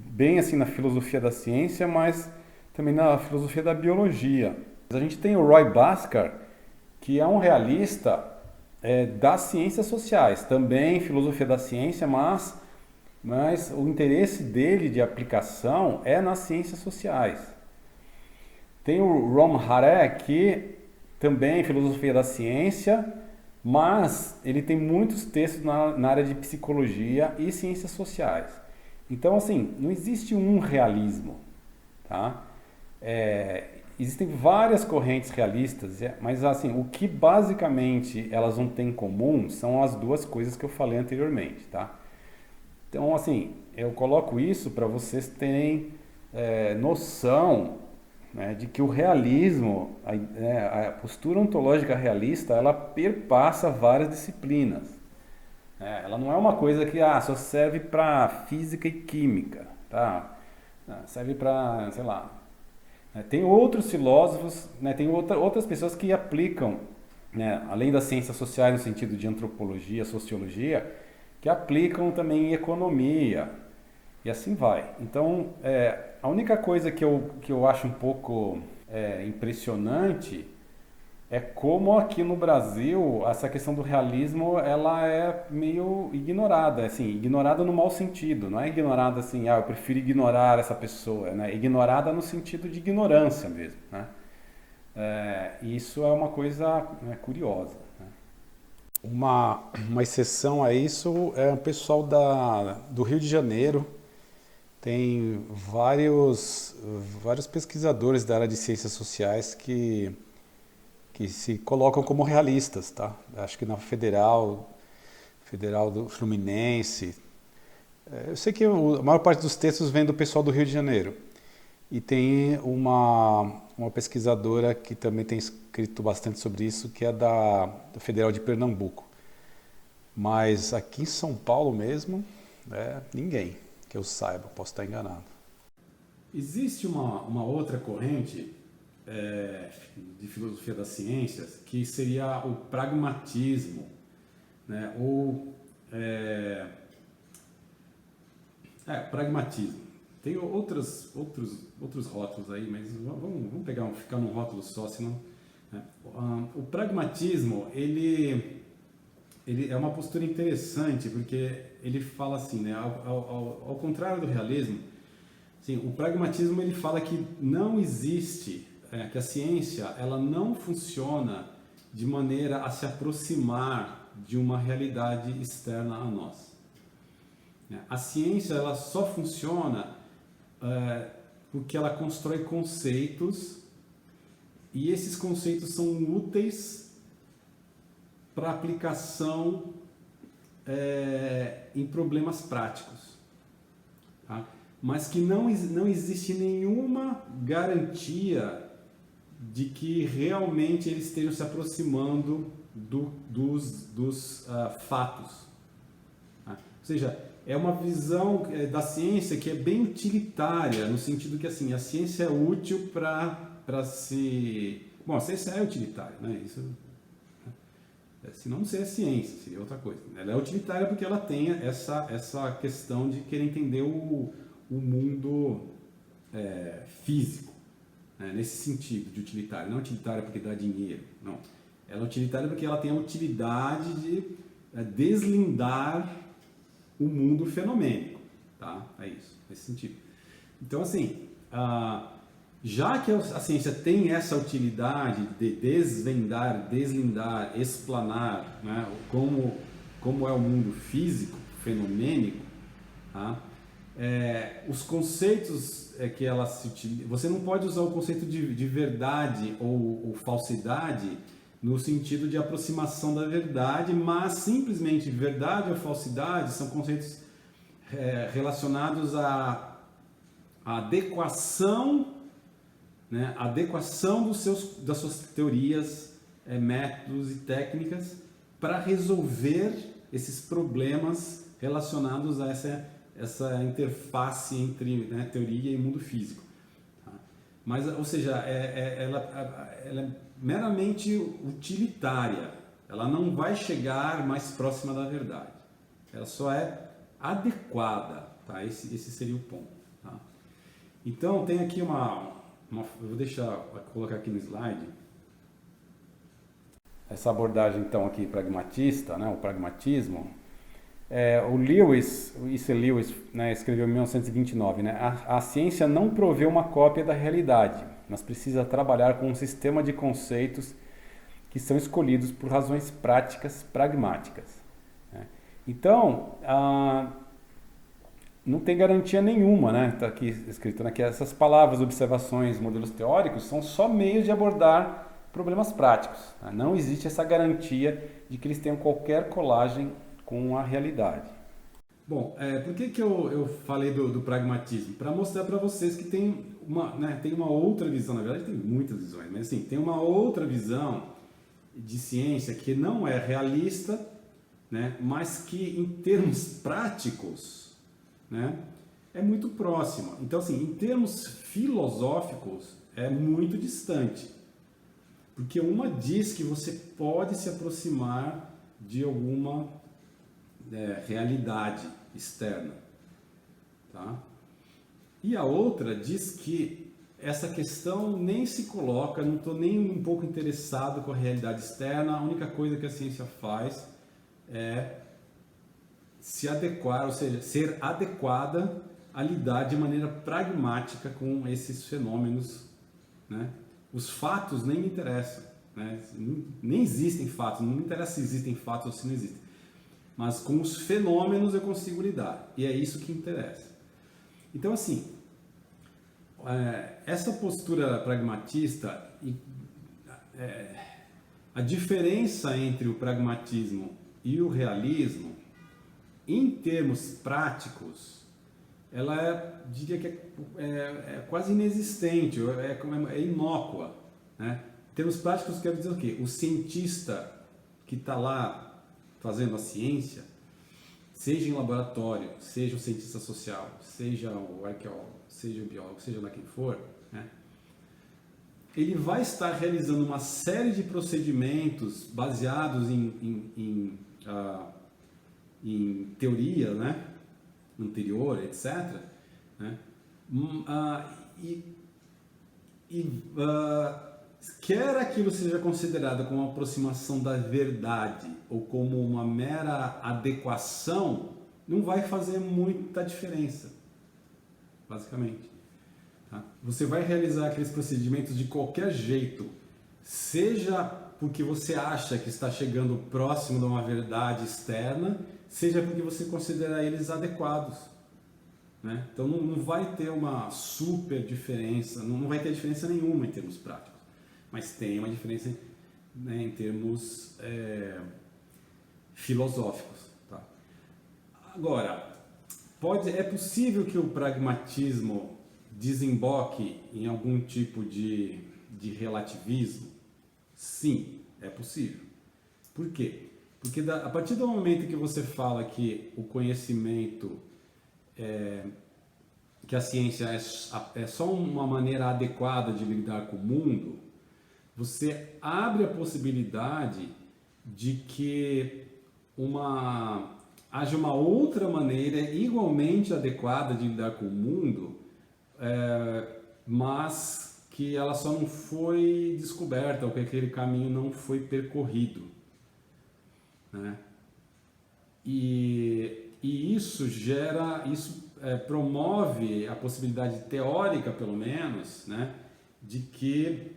bem assim na filosofia da ciência, mas também na filosofia da biologia. A gente tem o Roy Bhaskar, que é um realista das ciências sociais, também filosofia da ciência, mas o interesse dele de aplicação é nas ciências sociais. Tem o Ram Haré, que também filosofia da ciência, mas ele tem muitos textos na área de psicologia e ciências sociais. Então, assim, não existe um realismo, tá? Existem várias correntes realistas, mas assim, o que basicamente elas não têm em comum são as 2 coisas que eu falei anteriormente, tá? Então, assim, eu coloco isso para vocês terem noção, né, de que o realismo, a postura ontológica realista, ela perpassa várias disciplinas. Ela não é uma coisa que só serve para física e química, tá? Serve para, sei lá. Tem outros filósofos, né, tem outras pessoas que aplicam, né, além das ciências sociais no sentido de antropologia, sociologia, que aplicam também em economia e assim vai. Então, a única coisa que eu acho um pouco impressionante é como aqui no Brasil essa questão do realismo ela é meio ignorada, assim, ignorada no mau sentido, não é ignorada assim, eu prefiro ignorar essa pessoa, né? Ignorada no sentido de ignorância mesmo, né? Isso é uma coisa, né, curiosa. Né? Uma exceção a isso é o pessoal do Rio de Janeiro. Tem vários pesquisadores da área de ciências sociais que se colocam como realistas, tá? Acho que na Federal do Fluminense. Eu sei que a maior parte dos textos vem do pessoal do Rio de Janeiro. E tem uma pesquisadora que também tem escrito bastante sobre isso, que é da Federal de Pernambuco. Mas aqui em São Paulo mesmo, ninguém que eu saiba, posso estar enganado. Existe uma outra corrente de filosofia das ciências que seria o pragmatismo, né? Ou pragmatismo. Tem outros rótulos aí, mas vamos ficar num rótulo só, senão. Né? O pragmatismo ele ele é uma postura interessante, porque ele fala assim, né, ao contrário do realismo, assim, o pragmatismo ele fala que não existe, que a ciência ela não funciona de maneira a se aproximar de uma realidade externa a nós. A ciência ela só funciona porque ela constrói conceitos e esses conceitos são úteis para aplicação em problemas práticos, tá? Mas que não existe nenhuma garantia de que realmente eles estejam se aproximando dos fatos, tá? Ou seja, é uma visão da ciência que é bem utilitária, no sentido que assim, a ciência é útil para se... Bom, a ciência é utilitária, né? Isso, se não seria ciência, seria outra coisa. Ela é utilitária porque ela tem essa questão de querer entender o mundo físico, né? Nesse sentido de utilitária. Não é utilitária porque dá dinheiro, não. Ela é utilitária porque ela tem a utilidade de deslindar o mundo fenomênico, tá? É isso, nesse sentido. Então, assim, já que a ciência tem essa utilidade de desvendar, deslindar, explanar, né, como é o mundo físico, fenomênico, tá? Os conceitos que ela se utiliza, você não pode usar o conceito de verdade ou falsidade no sentido de aproximação da verdade, mas simplesmente verdade ou falsidade são conceitos relacionados à adequação, né, adequação das suas teorias, métodos e técnicas para resolver esses problemas relacionados a essa interface entre, né, teoria e mundo físico. Tá? Mas, ou seja, ela é meramente utilitária, ela não vai chegar mais próxima da verdade, ela só é adequada, tá? Esse seria o ponto. Tá? Então, tem aqui eu vou colocar aqui no slide. Essa abordagem, então, aqui pragmatista, né, o pragmatismo, o Lewis, né, escreveu em 1929, né, a ciência não provê uma cópia da realidade, mas precisa trabalhar com um sistema de conceitos que são escolhidos por razões práticas pragmáticas. Né? Então, não tem garantia nenhuma, né? Está aqui escrito, né, que essas palavras, observações, modelos teóricos são só meios de abordar problemas práticos. Né? Não existe essa garantia de que eles tenham qualquer colagem com a realidade. Bom, por que eu falei do pragmatismo? Para mostrar para vocês que tem uma outra visão, na verdade tem muitas visões, mas assim, tem uma outra visão de ciência que não é realista, né, mas que em termos práticos, né, é muito próxima. Então, assim, em termos filosóficos, é muito distante. Porque uma diz que você pode se aproximar de alguma realidade externa, tá? E a outra diz que essa questão nem se coloca, não estou nem um pouco interessado com a realidade externa, a única coisa que a ciência faz é se adequar, ou seja, ser adequada a lidar de maneira pragmática com esses fenômenos, né? Os fatos nem me interessam, né? Nem existem fatos, não me interessa se existem fatos ou se não existem. Mas com os fenômenos eu consigo lidar, e é isso que interessa. Então, assim, essa postura pragmatista, a diferença entre o pragmatismo e o realismo, em termos práticos, ela diria que é quase inexistente, é inócua, né? Em termos práticos, quero dizer o quê? O cientista que está lá fazendo a ciência, seja em laboratório, seja o cientista social, seja o arqueólogo, seja o biólogo, seja lá quem for, né, ele vai estar realizando uma série de procedimentos baseados em teoria, né, anterior, etc., quer aquilo seja considerado como uma aproximação da verdade ou como uma mera adequação, não vai fazer muita diferença, basicamente. Tá? Você vai realizar aqueles procedimentos de qualquer jeito, seja porque você acha que está chegando próximo de uma verdade externa, seja porque você considera eles adequados. Né? Então não vai ter uma super diferença, não vai ter diferença nenhuma em termos práticos, mas tem uma diferença, né, em termos filosóficos. Tá? Agora, é possível que o pragmatismo desemboque em algum tipo de relativismo? Sim, é possível. Por quê? Porque a partir do momento que você fala que o conhecimento, que a ciência é só uma maneira adequada de lidar com o mundo, você abre a possibilidade de que haja uma outra maneira igualmente adequada de lidar com o mundo, mas que ela só não foi descoberta, ou que aquele caminho não foi percorrido. Né? E isso promove a possibilidade teórica, pelo menos, né, de que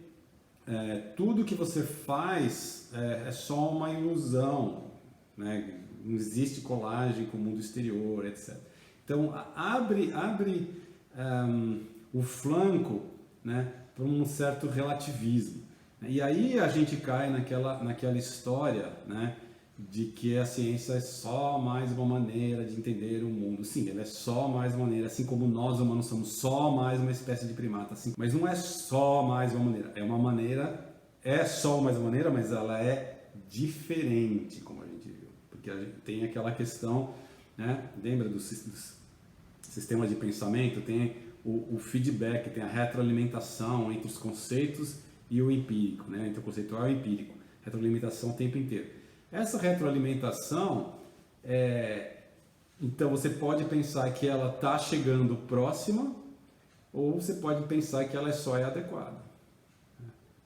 tudo que você faz é só uma ilusão, né? Não existe colagem com o mundo exterior, etc. Então abre o flanco, né, para um certo relativismo. E aí a gente cai naquela história, né, de que a ciência é só mais uma maneira de entender o mundo. Sim, ela é só mais uma maneira, assim como nós humanos somos só mais uma espécie de primata. Assim, mas não é só mais uma maneira, é só mais uma maneira, mas ela é diferente, como a gente viu. Porque a gente tem aquela questão, né, lembra do sistema de pensamento, tem o feedback, tem a retroalimentação entre os conceitos e o empírico, né, entre o conceitual e o empírico. Retroalimentação o tempo inteiro. Essa retroalimentação, então você pode pensar que ela está chegando próxima, ou você pode pensar que ela só é adequada.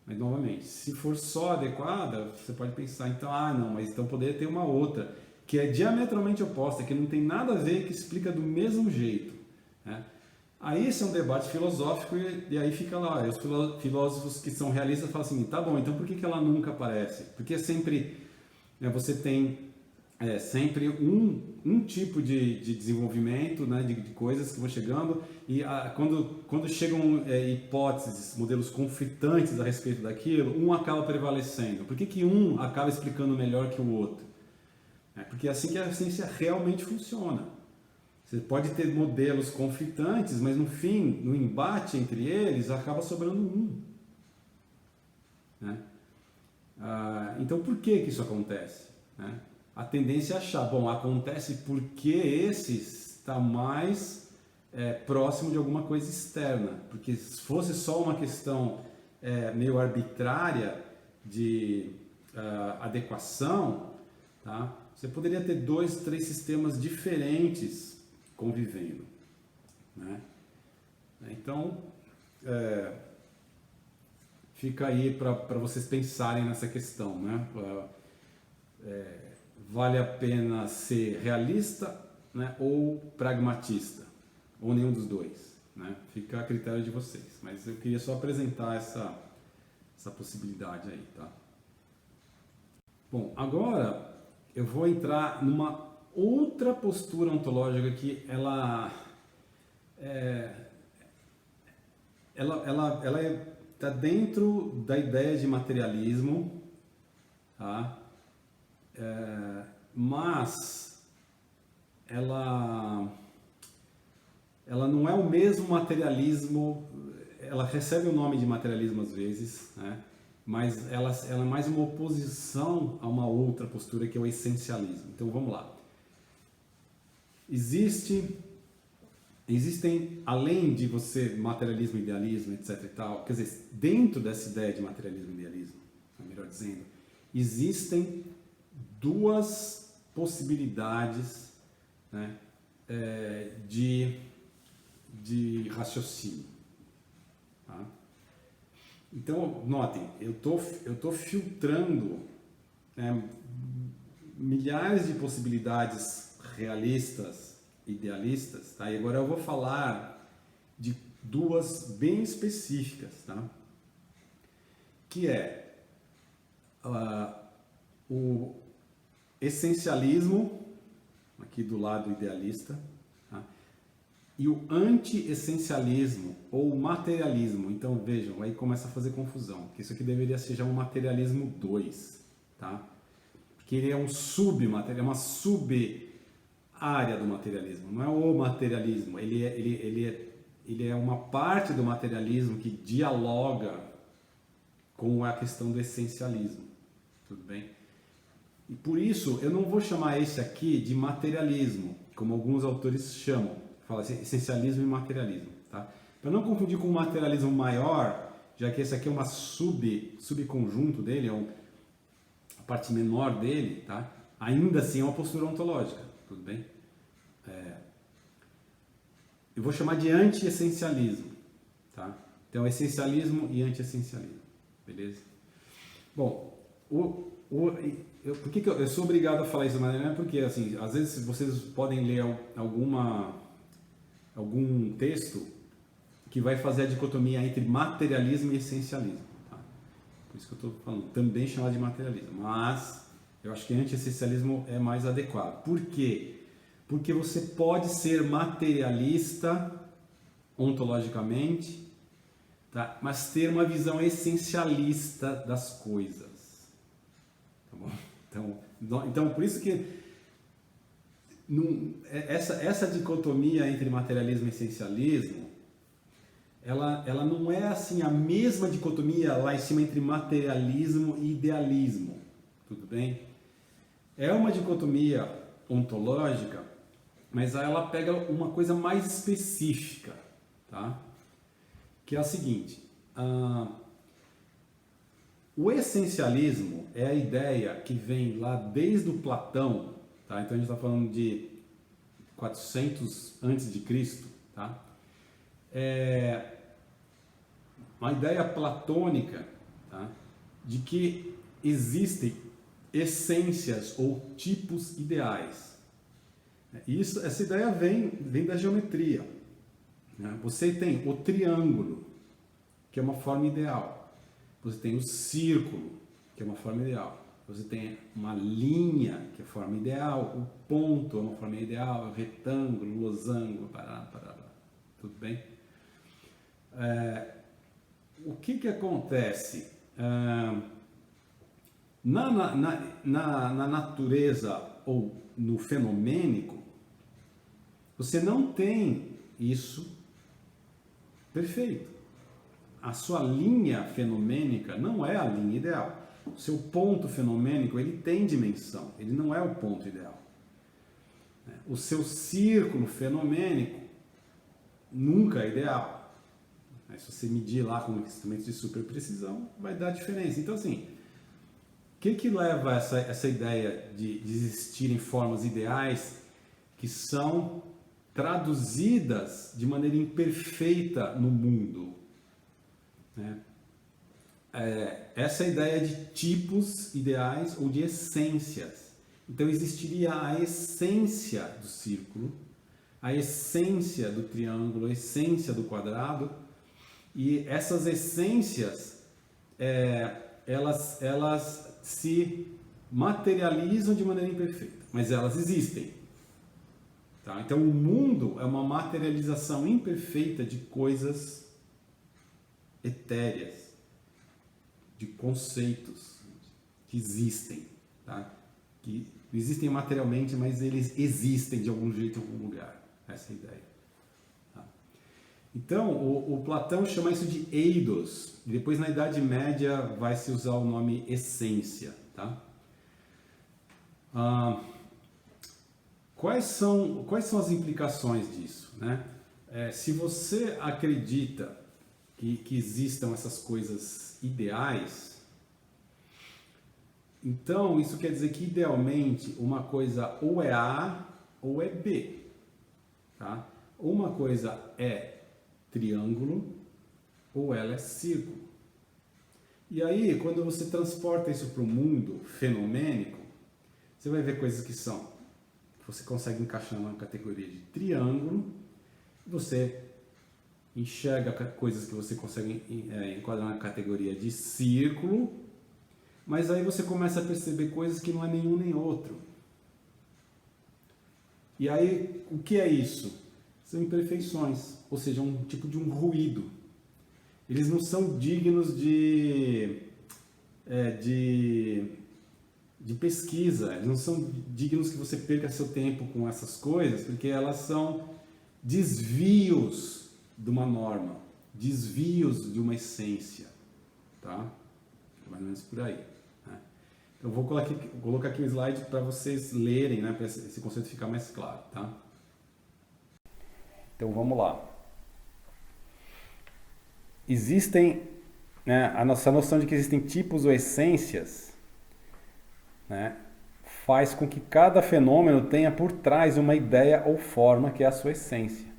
Mas, novamente, se for só adequada, você pode pensar, então, não, mas então poderia ter uma outra, que é diametralmente oposta, que não tem nada a ver, que explica do mesmo jeito. Né? Aí esse é um debate filosófico e aí fica lá, os filósofos que são realistas falam assim, tá bom, então por que ela nunca aparece? Porque sempre você tem sempre um tipo de desenvolvimento, né, de coisas que vão chegando e quando chegam hipóteses, modelos conflitantes a respeito daquilo, um acaba prevalecendo. Por que um acaba explicando melhor que o outro? Porque é assim que a ciência realmente funciona. Você pode ter modelos conflitantes, mas no fim, no embate entre eles, acaba sobrando um. Né? Então, por que isso acontece? Né? A tendência é achar, bom, acontece porque esse está mais próximo de alguma coisa externa. Porque se fosse só uma questão meio arbitrária de adequação, tá? Você poderia ter 2, 3 sistemas diferentes convivendo. Né? Então, fica aí para vocês pensarem nessa questão. Né? Vale a pena ser realista, né, ou pragmatista, ou nenhum dos dois. Né? Fica a critério de vocês. Mas eu queria só apresentar essa possibilidade aí. Tá? Bom, agora eu vou entrar numa outra postura ontológica que ela está dentro da ideia de materialismo, tá? Mas ela não é o mesmo materialismo, ela recebe o nome de materialismo às vezes, né? Mas ela é mais uma oposição a uma outra postura que é o essencialismo. Então vamos lá. Existem, além de você, materialismo, idealismo, etc e tal, quer dizer, dentro dessa ideia de materialismo e idealismo, melhor dizendo, existem duas possibilidades, né, de raciocínio. Tá? Então, notem, eu tô filtrando, né, milhares de possibilidades realistas, idealistas, tá? E agora eu vou falar de duas bem específicas, tá? Que é o essencialismo, aqui do lado idealista, tá? E o anti-essencialismo ou materialismo. Então vejam, aí começa a fazer confusão, que isso aqui deveria ser já um materialismo 2, tá? Porque ele é um submaterial, é uma sub-área do materialismo, não é o materialismo, ele é uma parte do materialismo que dialoga com a questão do essencialismo, tudo bem? E por isso eu não vou chamar esse aqui de materialismo, como alguns autores chamam, fala assim, essencialismo e materialismo, tá? Para não confundir com o materialismo maior, já que esse aqui é uma subconjunto dele, é a parte menor dele, tá? Ainda assim é uma postura ontológica, tudo bem? Eu vou chamar de anti-essencialismo, tá? Então, essencialismo e anti-essencialismo, beleza? Bom, por que eu sou obrigado a falar isso de maneira? Porque, assim, às vezes vocês podem ler algum texto que vai fazer a dicotomia entre materialismo e essencialismo, tá? Por isso que eu estou falando, também chamado de materialismo, mas eu acho que anti-essencialismo é mais adequado. Por quê? Porque você pode ser materialista ontologicamente, tá? Mas ter uma visão essencialista das coisas. Tá bom? Então por isso que essa dicotomia entre materialismo e essencialismo, ela não é assim a mesma dicotomia lá em cima entre materialismo e idealismo. Tudo bem? É uma dicotomia ontológica, mas ela pega uma coisa mais específica, tá? Que é a seguinte, o essencialismo é a ideia que vem lá desde o Platão, tá? Então a gente está falando de 400 antes de Cristo, tá? É uma ideia platônica, tá? De que existem essências ou tipos ideais. Essa ideia vem da geometria, né? Você tem o triângulo, que é uma forma ideal. Você tem o círculo, que é uma forma ideal. Você tem uma linha, que é a forma ideal. O ponto é uma forma ideal. O retângulo, o losango, pará. Tudo bem? O que acontece? Na natureza ou no fenomênico, você não tem isso perfeito. A sua linha fenomênica não é a linha ideal. O seu ponto fenomênico, ele tem dimensão, ele não é o ponto ideal. O seu círculo fenomênico nunca é ideal. Se você medir lá com instrumentos de super precisão, vai dar diferença. Então, assim, o que leva essa ideia de existirem formas ideais que são traduzidas de maneira imperfeita no mundo? Essa ideia de tipos ideais ou de essências. Então existiria a essência do círculo, a essência do triângulo, a essência do quadrado, e essas essências elas se materializam de maneira imperfeita, mas elas existem. Tá? Então o mundo é uma materialização imperfeita de coisas etéreas, de conceitos que existem, tá? Que existem materialmente, mas eles existem de algum jeito em algum lugar. Essa é a ideia. Tá? Então, o Platão chama isso de eidos. E depois, na Idade Média, vai se usar o nome essência. Tá? Quais são as implicações disso? Né? Se você acredita que existam essas coisas ideais, então isso quer dizer que idealmente uma coisa ou é A ou é B, tá? Uma coisa é triângulo ou ela é círculo. E aí, quando você transporta isso para o mundo fenomênico, você vai ver coisas que você consegue encaixar numa categoria de triângulo, você enxerga coisas que você consegue enquadrar na categoria de círculo, mas aí você começa a perceber coisas que não é nenhum nem outro. E aí, o que é isso? São imperfeições, ou seja, um tipo de um ruído. Eles não são dignos de pesquisa, eles não são dignos que você perca seu tempo com essas coisas, porque elas são desvios de uma norma, desvios de uma essência, tá? Mais ou menos por aí. Né? Então, vou colocar aqui um slide para vocês lerem, né, para esse conceito ficar mais claro, tá? Então, vamos lá. Existem, né, a nossa noção de que existem tipos ou essências, né, faz com que cada fenômeno tenha por trás uma ideia ou forma que é a sua essência.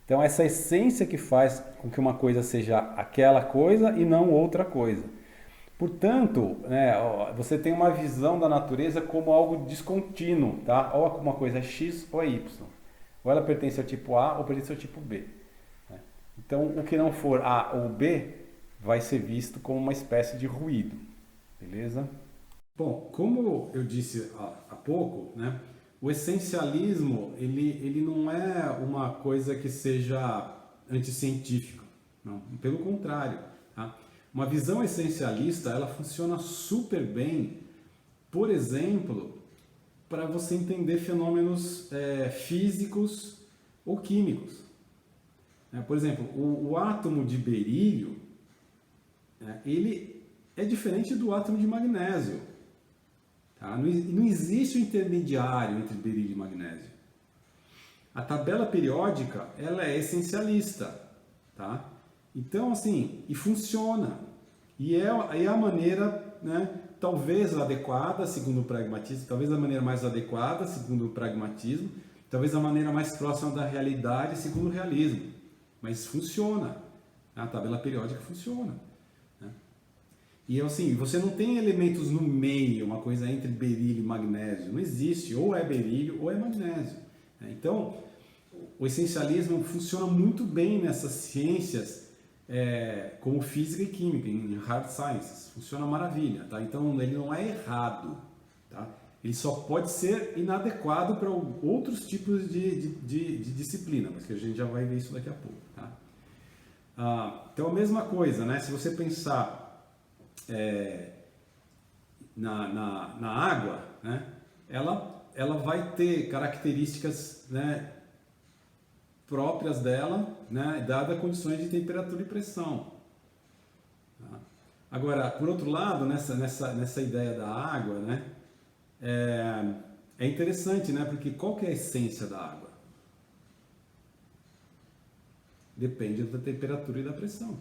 Então, essa essência que faz com que uma coisa seja aquela coisa e não outra coisa. Portanto, né, você tem uma visão da natureza como algo descontínuo, tá? Ou uma coisa é X ou é Y. Ou ela pertence ao tipo A ou pertence ao tipo B. Né? Então, o que não for A ou B vai ser visto como uma espécie de ruído. Beleza? Bom, como eu disse há pouco, né? O essencialismo, ele não é uma coisa que seja anticientífica, não, pelo contrário. Tá? Uma visão essencialista, ela funciona super bem, por exemplo, para você entender fenômenos físicos ou químicos. Por exemplo, o átomo de berílio, ele é diferente do átomo de magnésio. Tá? Não existe um intermediário entre berílio e magnésio. A tabela periódica, ela é essencialista. Tá? Então, assim, e funciona. E é a maneira, né, talvez adequada, segundo o pragmatismo, talvez a maneira mais adequada, segundo o pragmatismo, talvez a maneira mais próxima da realidade, segundo o realismo. Mas funciona. A tabela periódica funciona. E assim, você não tem elementos no meio, uma coisa entre berílio e magnésio. Não existe, ou é berílio ou é magnésio. Então, o essencialismo funciona muito bem nessas ciências, como física e química, em hard sciences. Funciona maravilha, tá? Então, ele não é errado, tá? Ele só pode ser inadequado para outros tipos de disciplina, mas que a gente já vai ver isso daqui a pouco, tá? Então, a mesma coisa, né? Se você pensar na água, né, ela vai ter características, né, próprias dela, né, dada condições de temperatura e pressão. Tá? Agora, por outro lado, nessa ideia da água, né, é interessante, né, porque qual que é a essência da água? Depende da temperatura e da pressão.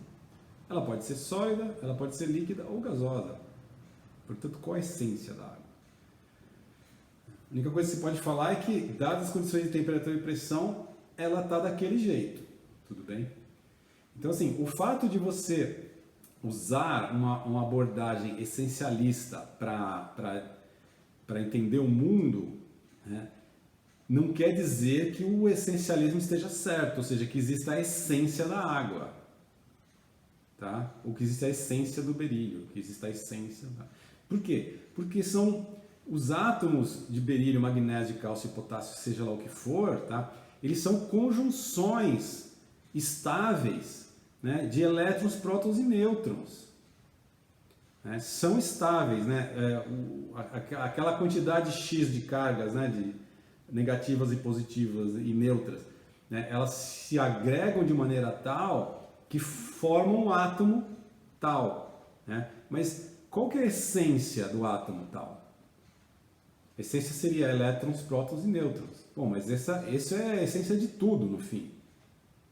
Ela pode ser sólida, ela pode ser líquida ou gasosa. Portanto, qual a essência da água? A única coisa que você pode falar é que, dadas as condições de temperatura e pressão, ela está daquele jeito. Tudo bem? Então, assim, o fato de você usar uma abordagem essencialista para entender o mundo, né, não quer dizer que o essencialismo esteja certo, ou seja, que exista a essência da água. Tá? Ou que existe a essência do berílio, que existe a essência da... Por quê? Porque são os átomos de berílio, magnésio, cálcio e potássio, seja lá o que for, tá? Eles são conjunções estáveis, né, de elétrons, prótons e nêutrons. Né? São estáveis, né? Aquela quantidade X de cargas, né, de negativas e positivas e neutras, né, elas se agregam de maneira tal que formam um átomo tal. Né? Mas qual que é a essência do átomo tal? A essência seria elétrons, prótons e nêutrons. Bom, mas essa é a essência de tudo, no fim.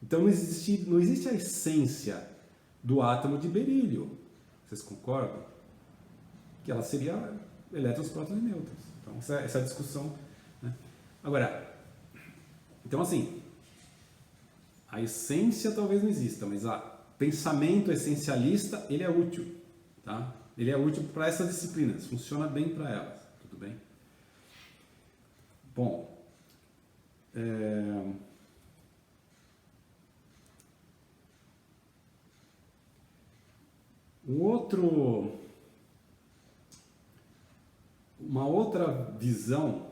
Então não existe a essência do átomo de berílio. Vocês concordam? Que ela seria elétrons, prótons e nêutrons. Então essa discussão... Né? Agora, então assim... A essência talvez não exista, mas o pensamento essencialista, ele é útil. tá? Ele é útil para essas disciplinas, funciona bem para elas, tudo bem? Bom, uma outra visão,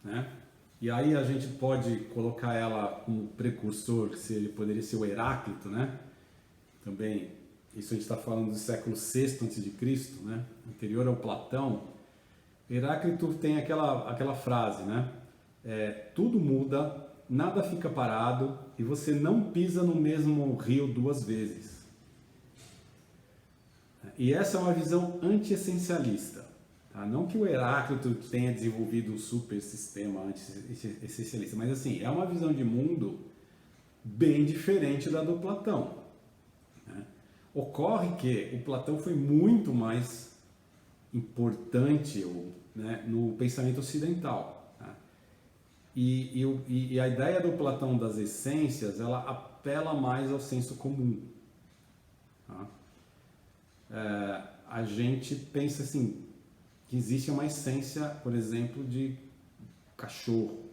né? E aí a gente pode colocar ela como precursor, que poderia ser o Heráclito, né? Também, isso a gente está falando do século VI a.C., né? Anterior ao Platão. Heráclito tem aquela frase, né? Tudo muda, nada fica parado e você não pisa no mesmo rio duas vezes. E essa é uma visão anti-essencialista. Tá? Não que o Heráclito tenha desenvolvido um super sistema anti-essencialista, mas assim, é uma visão de mundo bem diferente da do Platão. Né? Ocorre que o Platão foi muito mais importante, né, no pensamento ocidental. Tá? E a ideia do Platão das essências, ela apela mais ao senso comum. Tá? A gente pensa assim, que existe uma essência, por exemplo, de cachorro,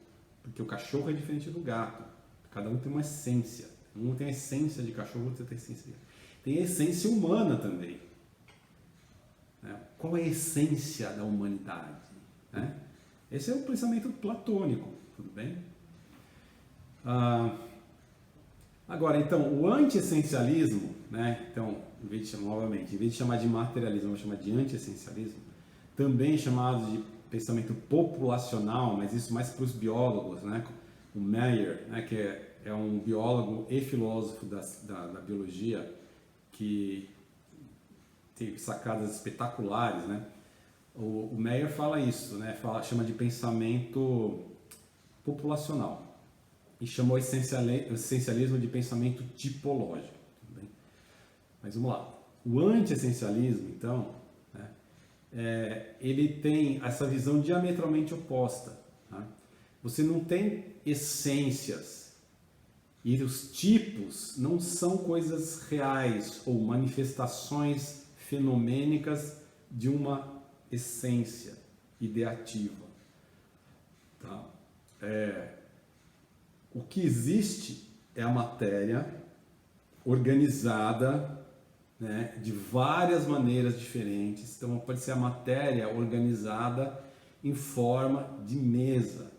porque o cachorro é diferente do gato, cada um tem uma essência, um tem a essência de cachorro, outro tem a essência de gato. Tem a essência humana também. Né? Qual é a essência da humanidade? Né? Esse é o pensamento platônico, tudo bem? Agora, então, o anti-essencialismo, né? Então, em vez de chamar de materialismo, vamos chamar de anti-essencialismo, também chamado de pensamento populacional, mas isso mais para os biólogos, né? O Meyer, né? Que é um biólogo e filósofo da biologia, que tem sacadas espetaculares, né? O Meyer fala isso, né? Chama de pensamento populacional e chamou o essencialismo de pensamento tipológico. Tudo bem? Mas vamos lá. O anti-essencialismo, então, né, ele tem essa visão diametralmente oposta. Tá? Você não tem essências e os tipos não são coisas reais ou manifestações fenomênicas de uma essência ideativa. Tá? O que existe é a matéria organizada, né, de várias maneiras diferentes. Então pode ser a matéria organizada em forma de mesa,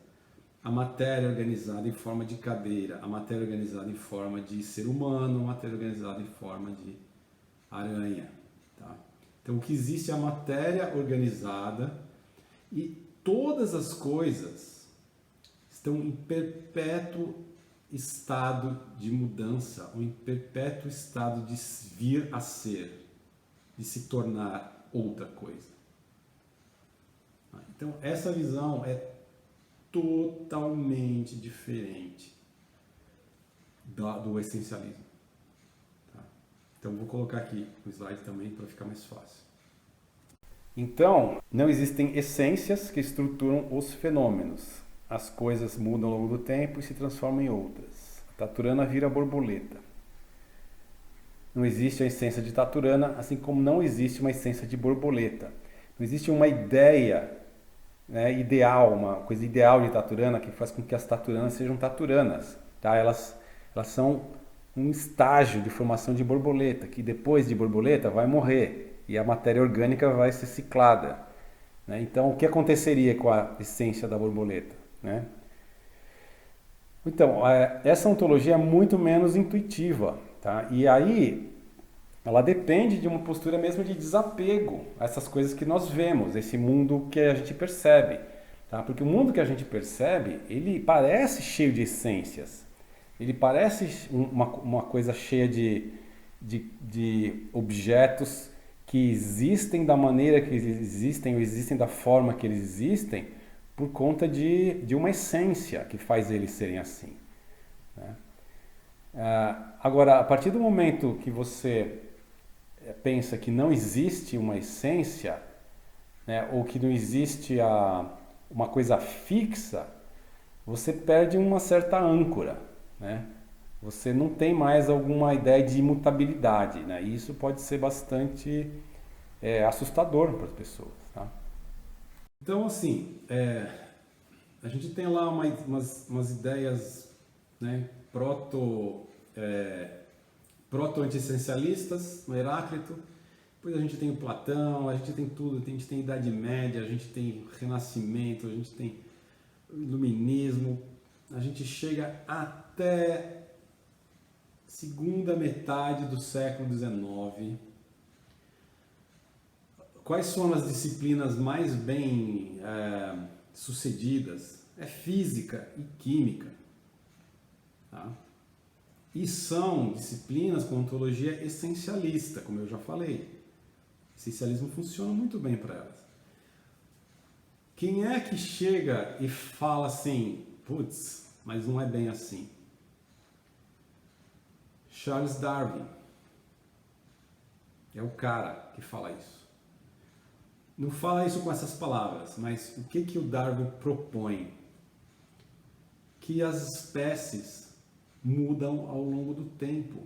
a matéria organizada em forma de cadeira, a matéria organizada em forma de ser humano, a matéria organizada em forma de aranha. Tá? Então o que existe é a matéria organizada e todas as coisas estão em perpétuo estado de mudança, ou em perpétuo estado de vir a ser, de se tornar outra coisa. Então, essa visão é totalmente diferente do essencialismo. Tá? Então, vou colocar aqui o slide também para ficar mais fácil. Então, não existem essências que estruturam os fenômenos. As coisas mudam ao longo do tempo e se transformam em outras. Taturana vira borboleta. Não existe a essência de Taturana, assim como não existe uma essência de borboleta. Não existe uma ideia, né, ideal, uma coisa ideal de Taturana que faz com que as Taturanas sejam Taturanas. Tá? Elas são um estágio de formação de borboleta, que depois de borboleta vai morrer e a matéria orgânica vai ser ciclada. Né? Então, o que aconteceria com a essência da borboleta? Né? Então, essa ontologia é muito menos intuitiva, tá? E aí ela depende de uma postura mesmo de desapego a essas coisas que nós vemos, esse mundo que a gente percebe, tá? Porque o mundo que a gente percebe, ele parece cheio de essências, ele parece uma coisa cheia de objetos que existem da maneira que eles existem ou existem da forma que eles existem, por conta de uma essência que faz eles serem assim. Né? Agora, a partir do momento que você pensa que não existe uma essência, né, ou que não existe uma coisa fixa, você perde uma certa âncora. Né? Você não tem mais alguma ideia de imutabilidade. Né? E isso pode ser bastante assustador para as pessoas. Tá? Então, assim, a gente tem lá umas ideias, né, proto-anti-essencialistas, no Heráclito. Depois a gente tem o Platão, a gente tem tudo, a gente tem Idade Média, a gente tem Renascimento, a gente tem Iluminismo, a gente chega até segunda metade do século XIX. Quais são as disciplinas mais bem sucedidas? É física e química. Tá? E são disciplinas com ontologia essencialista, como eu já falei. O essencialismo funciona muito bem para elas. Quem é que chega e fala assim, putz, mas não é bem assim? Charles Darwin. É o cara que fala isso. Não fala isso com essas palavras, mas o que o Darwin propõe? Que as espécies mudam ao longo do tempo.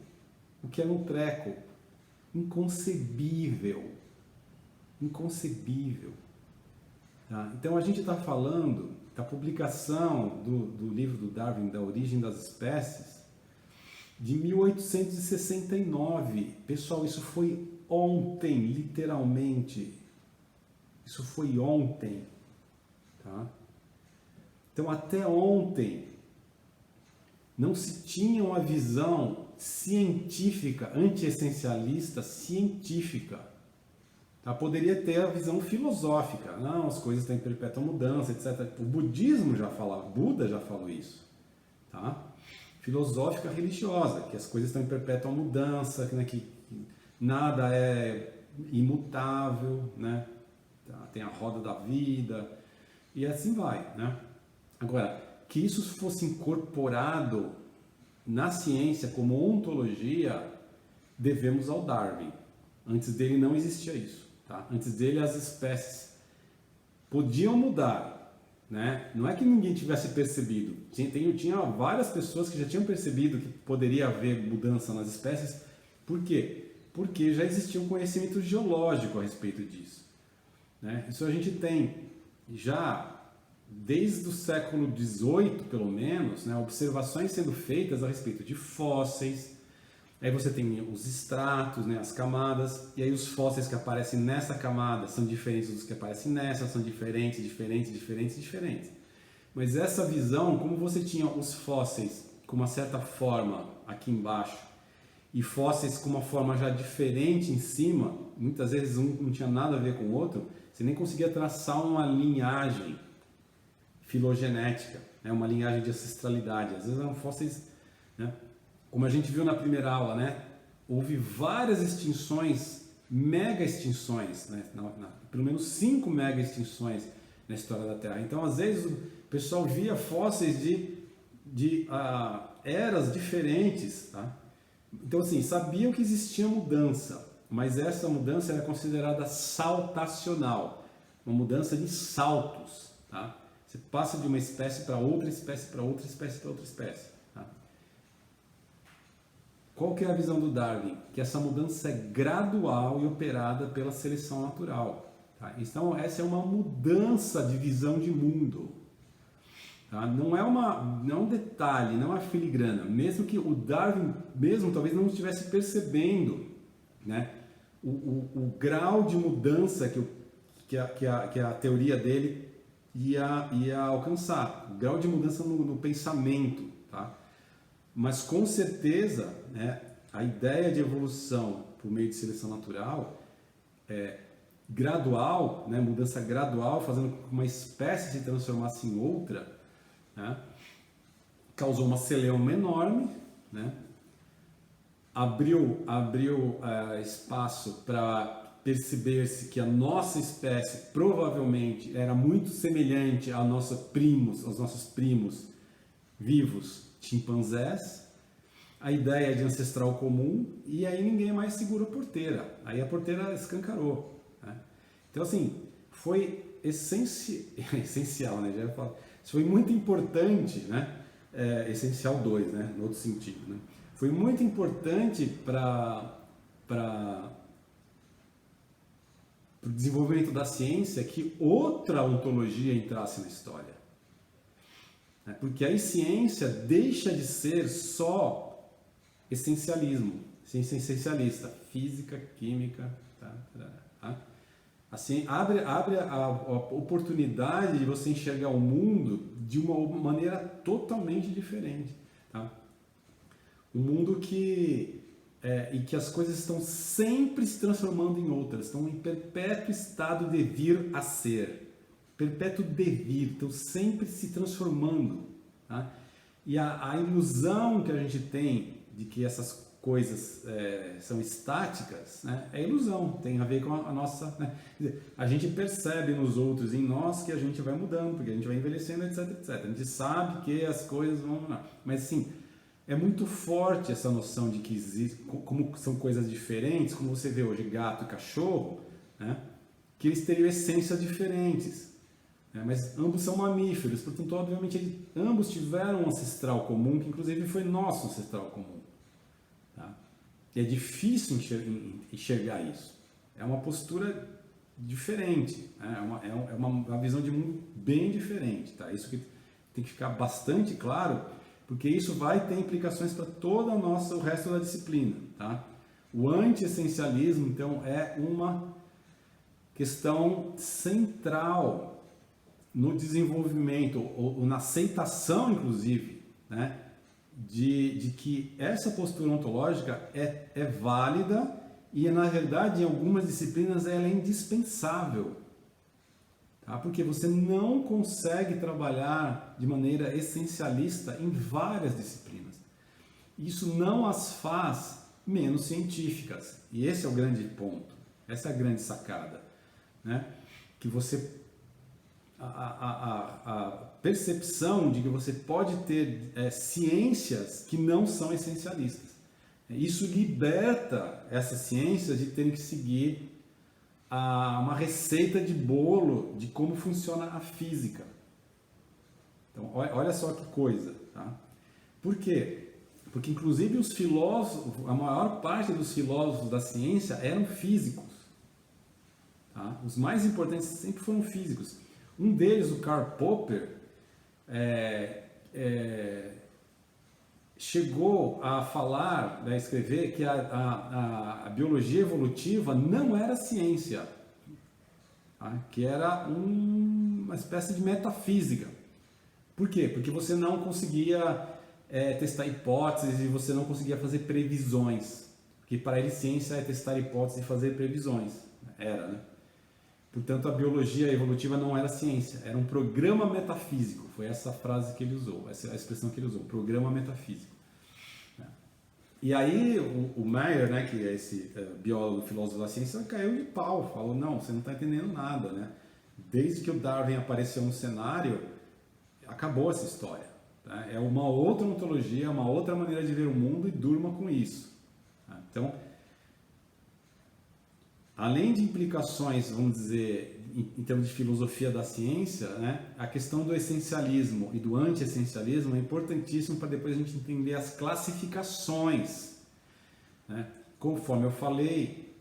O que é um treco inconcebível. Inconcebível. Tá? Então a gente está falando da publicação do livro do Darwin, Da Origem das Espécies, de 1869. Pessoal, isso foi ontem, literalmente. Isso foi ontem. Tá? Então até ontem não se tinha uma visão científica, anti-essencialista, científica. Tá? Poderia ter a visão filosófica, não, as coisas estão em perpétua mudança, etc. O budismo já fala, Buda já falou isso. Tá? Filosófica religiosa, que as coisas estão em perpétua mudança, né, que nada é imutável, né? Tá? Tem a roda da vida, e assim vai. Né? Agora, que isso fosse incorporado na ciência como ontologia, devemos ao Darwin. Antes dele não existia isso. Tá? Antes dele as espécies podiam mudar. Né? Não é que ninguém tivesse percebido. Tinha várias pessoas que já tinham percebido que poderia haver mudança nas espécies. Por quê? Porque já existia um conhecimento geológico a respeito disso. Né? Isso a gente tem já desde o século XVIII, pelo menos, né, observações sendo feitas a respeito de fósseis. Aí você tem os estratos, né, as camadas, e aí os fósseis que aparecem nessa camada são diferentes dos que aparecem nessa, são diferentes. Mas essa visão, como você tinha os fósseis com uma certa forma aqui embaixo, e fósseis com uma forma já diferente em cima, muitas vezes um não tinha nada a ver com o outro, você nem conseguia traçar uma linhagem filogenética, né? Uma linhagem de ancestralidade. Às vezes eram fósseis, né? Como a gente viu na primeira aula, né? Houve várias extinções, mega extinções, né? Pelo menos 5 mega extinções na história da Terra. Então, às vezes, o pessoal via fósseis de eras diferentes. Tá? Então, assim, sabiam que existia mudança, mas essa mudança era considerada saltacional, uma mudança de saltos. Tá? Você passa de uma espécie para outra espécie, para outra espécie, para outra espécie. Tá? Qual que é a visão do Darwin? Que essa mudança é gradual e operada pela seleção natural. Tá? Então, essa é uma mudança de visão de mundo. Tá? Não é um detalhe, não é uma filigrana. Mesmo que o Darwin, mesmo talvez não estivesse percebendo, né, o grau de mudança que a teoria dele ia alcançar, o grau de mudança no pensamento, tá? Mas com certeza, né, a ideia de evolução por meio de seleção natural é gradual, né, mudança gradual, fazendo com que uma espécie se transformasse em outra, né, causou uma celeuma enorme, né, abriu espaço para perceber-se que a nossa espécie provavelmente era muito semelhante aos nossos primos vivos chimpanzés, a ideia de ancestral comum, e aí ninguém mais segura a porteira, aí a porteira escancarou. Né? Então, assim, foi essencial, né? Já ia falar. Isso foi muito importante, né? Essencial 2, né? No outro sentido, né? Foi muito importante para para o desenvolvimento da ciência que outra ontologia entrasse na história. Porque aí ciência deixa de ser só essencialismo, ciência essencialista, física, química, tá? Assim, abre a oportunidade de você enxergar o mundo de uma maneira totalmente diferente. Tá? Um mundo em que as coisas estão sempre se transformando em outras, estão em perpétuo estado de vir a ser. Perpétuo devir, estão sempre se transformando. Tá? E a ilusão que a gente tem de que essas coisas são estáticas, né, é ilusão, tem a ver com a nossa... Né, a gente percebe nos outros, em nós, que a gente vai mudando, porque a gente vai envelhecendo, etc, etc. A gente sabe que as coisas vão mudar. Mas, assim, é muito forte essa noção de que existe, como são coisas diferentes, como você vê hoje gato e cachorro, né, que eles teriam essências diferentes. Mas ambos são mamíferos, portanto, obviamente, ambos tiveram um ancestral comum, que inclusive foi nosso ancestral comum. Tá? E é difícil enxergar isso. É uma postura diferente, né? É uma visão de mundo bem diferente. Tá? Isso que tem que ficar bastante claro, porque isso vai ter implicações para toda o resto da disciplina. Tá? O anti-essencialismo, então, é uma questão central no desenvolvimento, ou na aceitação, inclusive, né, de que essa postura ontológica é válida e, na verdade, em algumas disciplinas ela é indispensável. Tá? Porque você não consegue trabalhar de maneira essencialista em várias disciplinas. Isso não as faz menos científicas. E esse é o grande ponto, essa é a grande sacada. Né? Que você... A percepção de que você pode ter ciências que não são essencialistas. Isso liberta essas ciências de terem que seguir uma receita de bolo de como funciona a física. Então, olha só que coisa. Tá? Por quê? Porque, inclusive, os filósofos, a maior parte dos filósofos da ciência eram físicos. Tá? Os mais importantes sempre foram físicos. Um deles, o Karl Popper, chegou a falar, a escrever, que a biologia evolutiva não era ciência, tá? Que era uma espécie de metafísica. Por quê? Porque você não conseguia testar hipóteses e você não conseguia fazer previsões. Porque para ele ciência é testar hipóteses e fazer previsões. Era, né? Portanto, a biologia evolutiva não era ciência, era um programa metafísico. Foi essa frase que ele usou, essa expressão que ele usou, programa metafísico. E aí o Meyer, né, que é esse biólogo, filósofo da ciência, caiu de pau, falou, não, você não está entendendo nada. Né? Desde que o Darwin apareceu no cenário, acabou essa história. Tá? É uma outra ontologia, uma outra maneira de ver o mundo e durma com isso. Tá? Então, além de implicações, vamos dizer, em termos de filosofia da ciência, né, a questão do essencialismo e do anti-essencialismo é importantíssimo para depois a gente entender as classificações. Né? Conforme eu falei,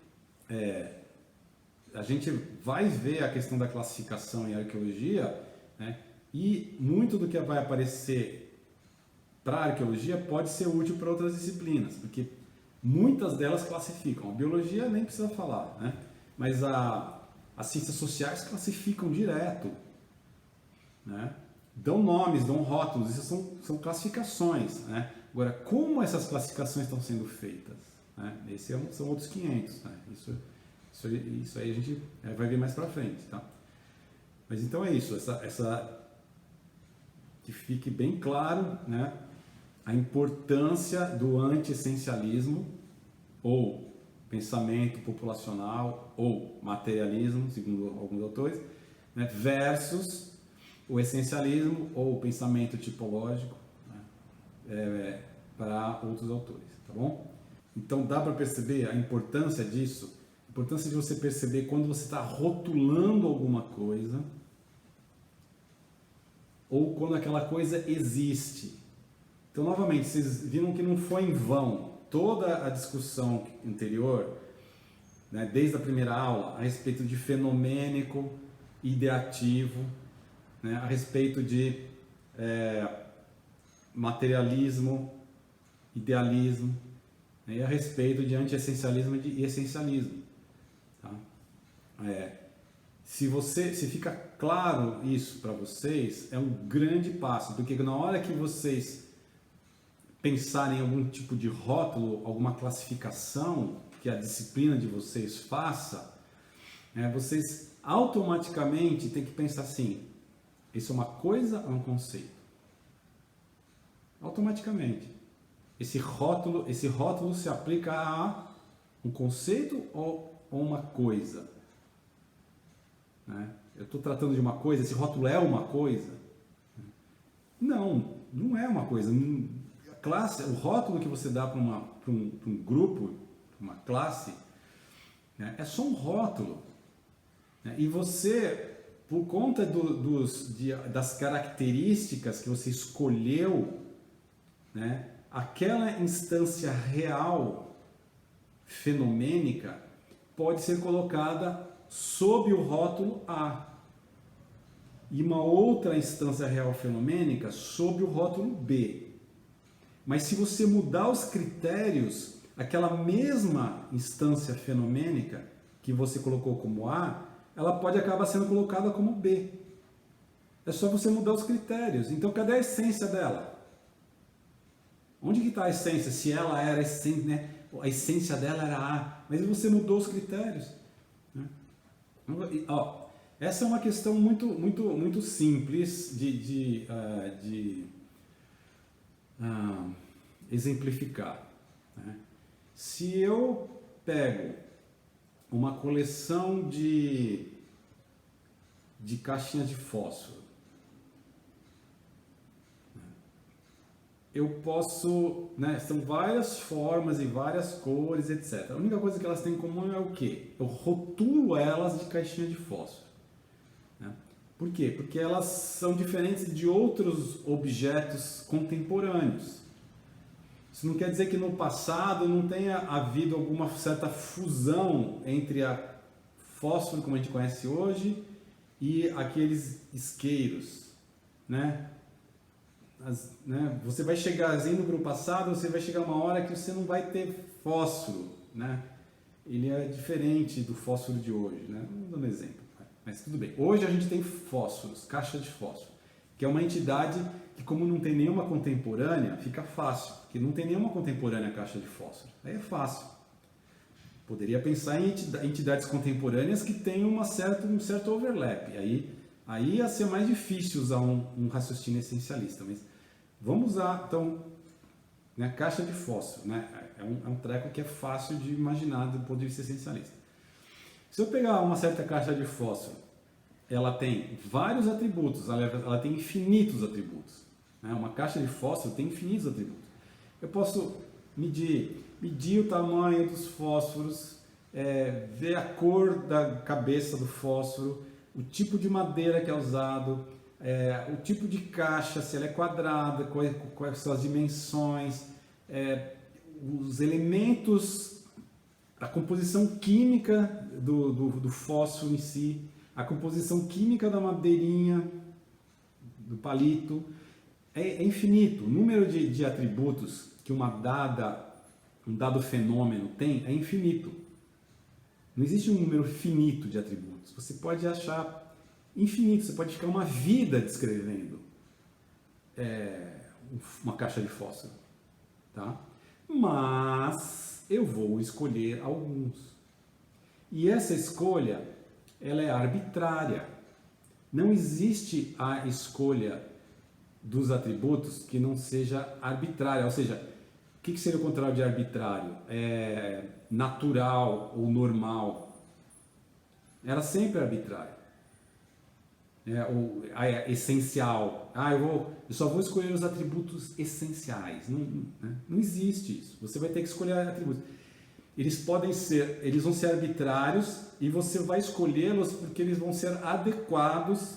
a gente vai ver a questão da classificação em arqueologia, né, e muito do que vai aparecer para a arqueologia pode ser útil para outras disciplinas, porque muitas delas classificam. A biologia nem precisa falar, né? Mas as ciências sociais classificam direto, né? Dão nomes, dão rótulos, isso são classificações, né? Agora, como essas classificações estão sendo feitas? Né? São outros 500, né? Isso aí a gente vai ver mais para frente, tá? Mas então é isso, que fique bem claro, né? A importância do anti-essencialismo, ou pensamento populacional, ou materialismo, segundo alguns autores, né, versus o essencialismo, ou pensamento tipológico, né, para outros autores, tá bom? Então dá para perceber a importância disso, a importância de você perceber quando você está rotulando alguma coisa, ou quando aquela coisa existe. Então, novamente, vocês viram que não foi em vão toda a discussão anterior, né, desde a primeira aula, a respeito de fenomênico, ideativo, né, a respeito de materialismo, idealismo, né, e a respeito de anti-essencialismo e essencialismo. Tá? Se fica claro isso para vocês, é um grande passo, porque na hora que vocês pensarem em algum tipo de rótulo, alguma classificação que a disciplina de vocês faça, vocês automaticamente têm que pensar assim: isso é uma coisa ou é um conceito? Automaticamente. Esse rótulo se aplica a um conceito ou uma coisa? Né? Eu estou tratando de uma coisa, esse rótulo é uma coisa? Não, não é uma coisa. A classe, o rótulo que você dá para um grupo, uma classe, né, é só um rótulo. Né? E você, por conta das características que você escolheu, né, aquela instância real, fenomênica, pode ser colocada sob o rótulo A. E uma outra instância real fenomênica sob o rótulo B. Mas se você mudar os critérios, aquela mesma instância fenomênica que você colocou como A, ela pode acabar sendo colocada como B. É só você mudar os critérios. Então, cadê a essência dela? Onde que está a essência? Se ela era a essência, né? A essência dela era A, mas você mudou os critérios. Né? Ó, essa é uma questão muito simples de exemplificar. Né? Se eu pego uma coleção de caixinhas de fósforo, eu posso, né, são várias formas e várias cores, etc. A única coisa que elas têm em comum é o quê? Eu rotulo elas de caixinha de fósforo. Né? Por quê? Porque elas são diferentes de outros objetos contemporâneos. Isso não quer dizer que no passado não tenha havido alguma certa fusão entre a fósforo, como a gente conhece hoje, e aqueles isqueiros, né? Você vai chegar indo para o passado, você vai chegar uma hora que você não vai ter fósforo, né? Ele é diferente do fósforo de hoje, né? Vamos dar um exemplo, mas tudo bem. Hoje a gente tem fósforos, caixa de fósforo, que é uma entidade que, como não tem nenhuma contemporânea, fica fácil, porque não tem nenhuma contemporânea caixa de fósforo, aí é fácil. Poderia pensar em entidades contemporâneas que têm um certo overlap, aí ia ser mais difícil usar um raciocínio essencialista, mas vamos usar, então, né, caixa de fósforo, né? É um treco que é fácil de imaginar do ponto de vista essencialista. Se eu pegar uma certa caixa de fósforo, ela tem vários atributos, ela tem infinitos atributos. Né? Uma caixa de fósforo tem infinitos atributos. Eu posso medir o tamanho dos fósforos, ver a cor da cabeça do fósforo, o tipo de madeira que é usado, o tipo de caixa, se ela é quadrada, quais são as dimensões, os elementos, a composição química do fósforo em si, a composição química da madeirinha, do palito, é infinito. O número de atributos que um dado fenômeno tem é infinito. Não existe um número finito de atributos. Você pode achar infinito, você pode ficar uma vida descrevendo uma caixa de fósforo. Tá? Mas eu vou escolher alguns. E essa escolha, ela é arbitrária. Não existe a escolha dos atributos que não seja arbitrária. Ou seja, o que seria o contrário de arbitrário? Natural ou normal. Ela sempre é arbitrária. Essencial. Eu só vou escolher os atributos essenciais. Não existe isso. Você vai ter que escolher atributos. Eles vão ser arbitrários e você vai escolhê-los porque eles vão ser adequados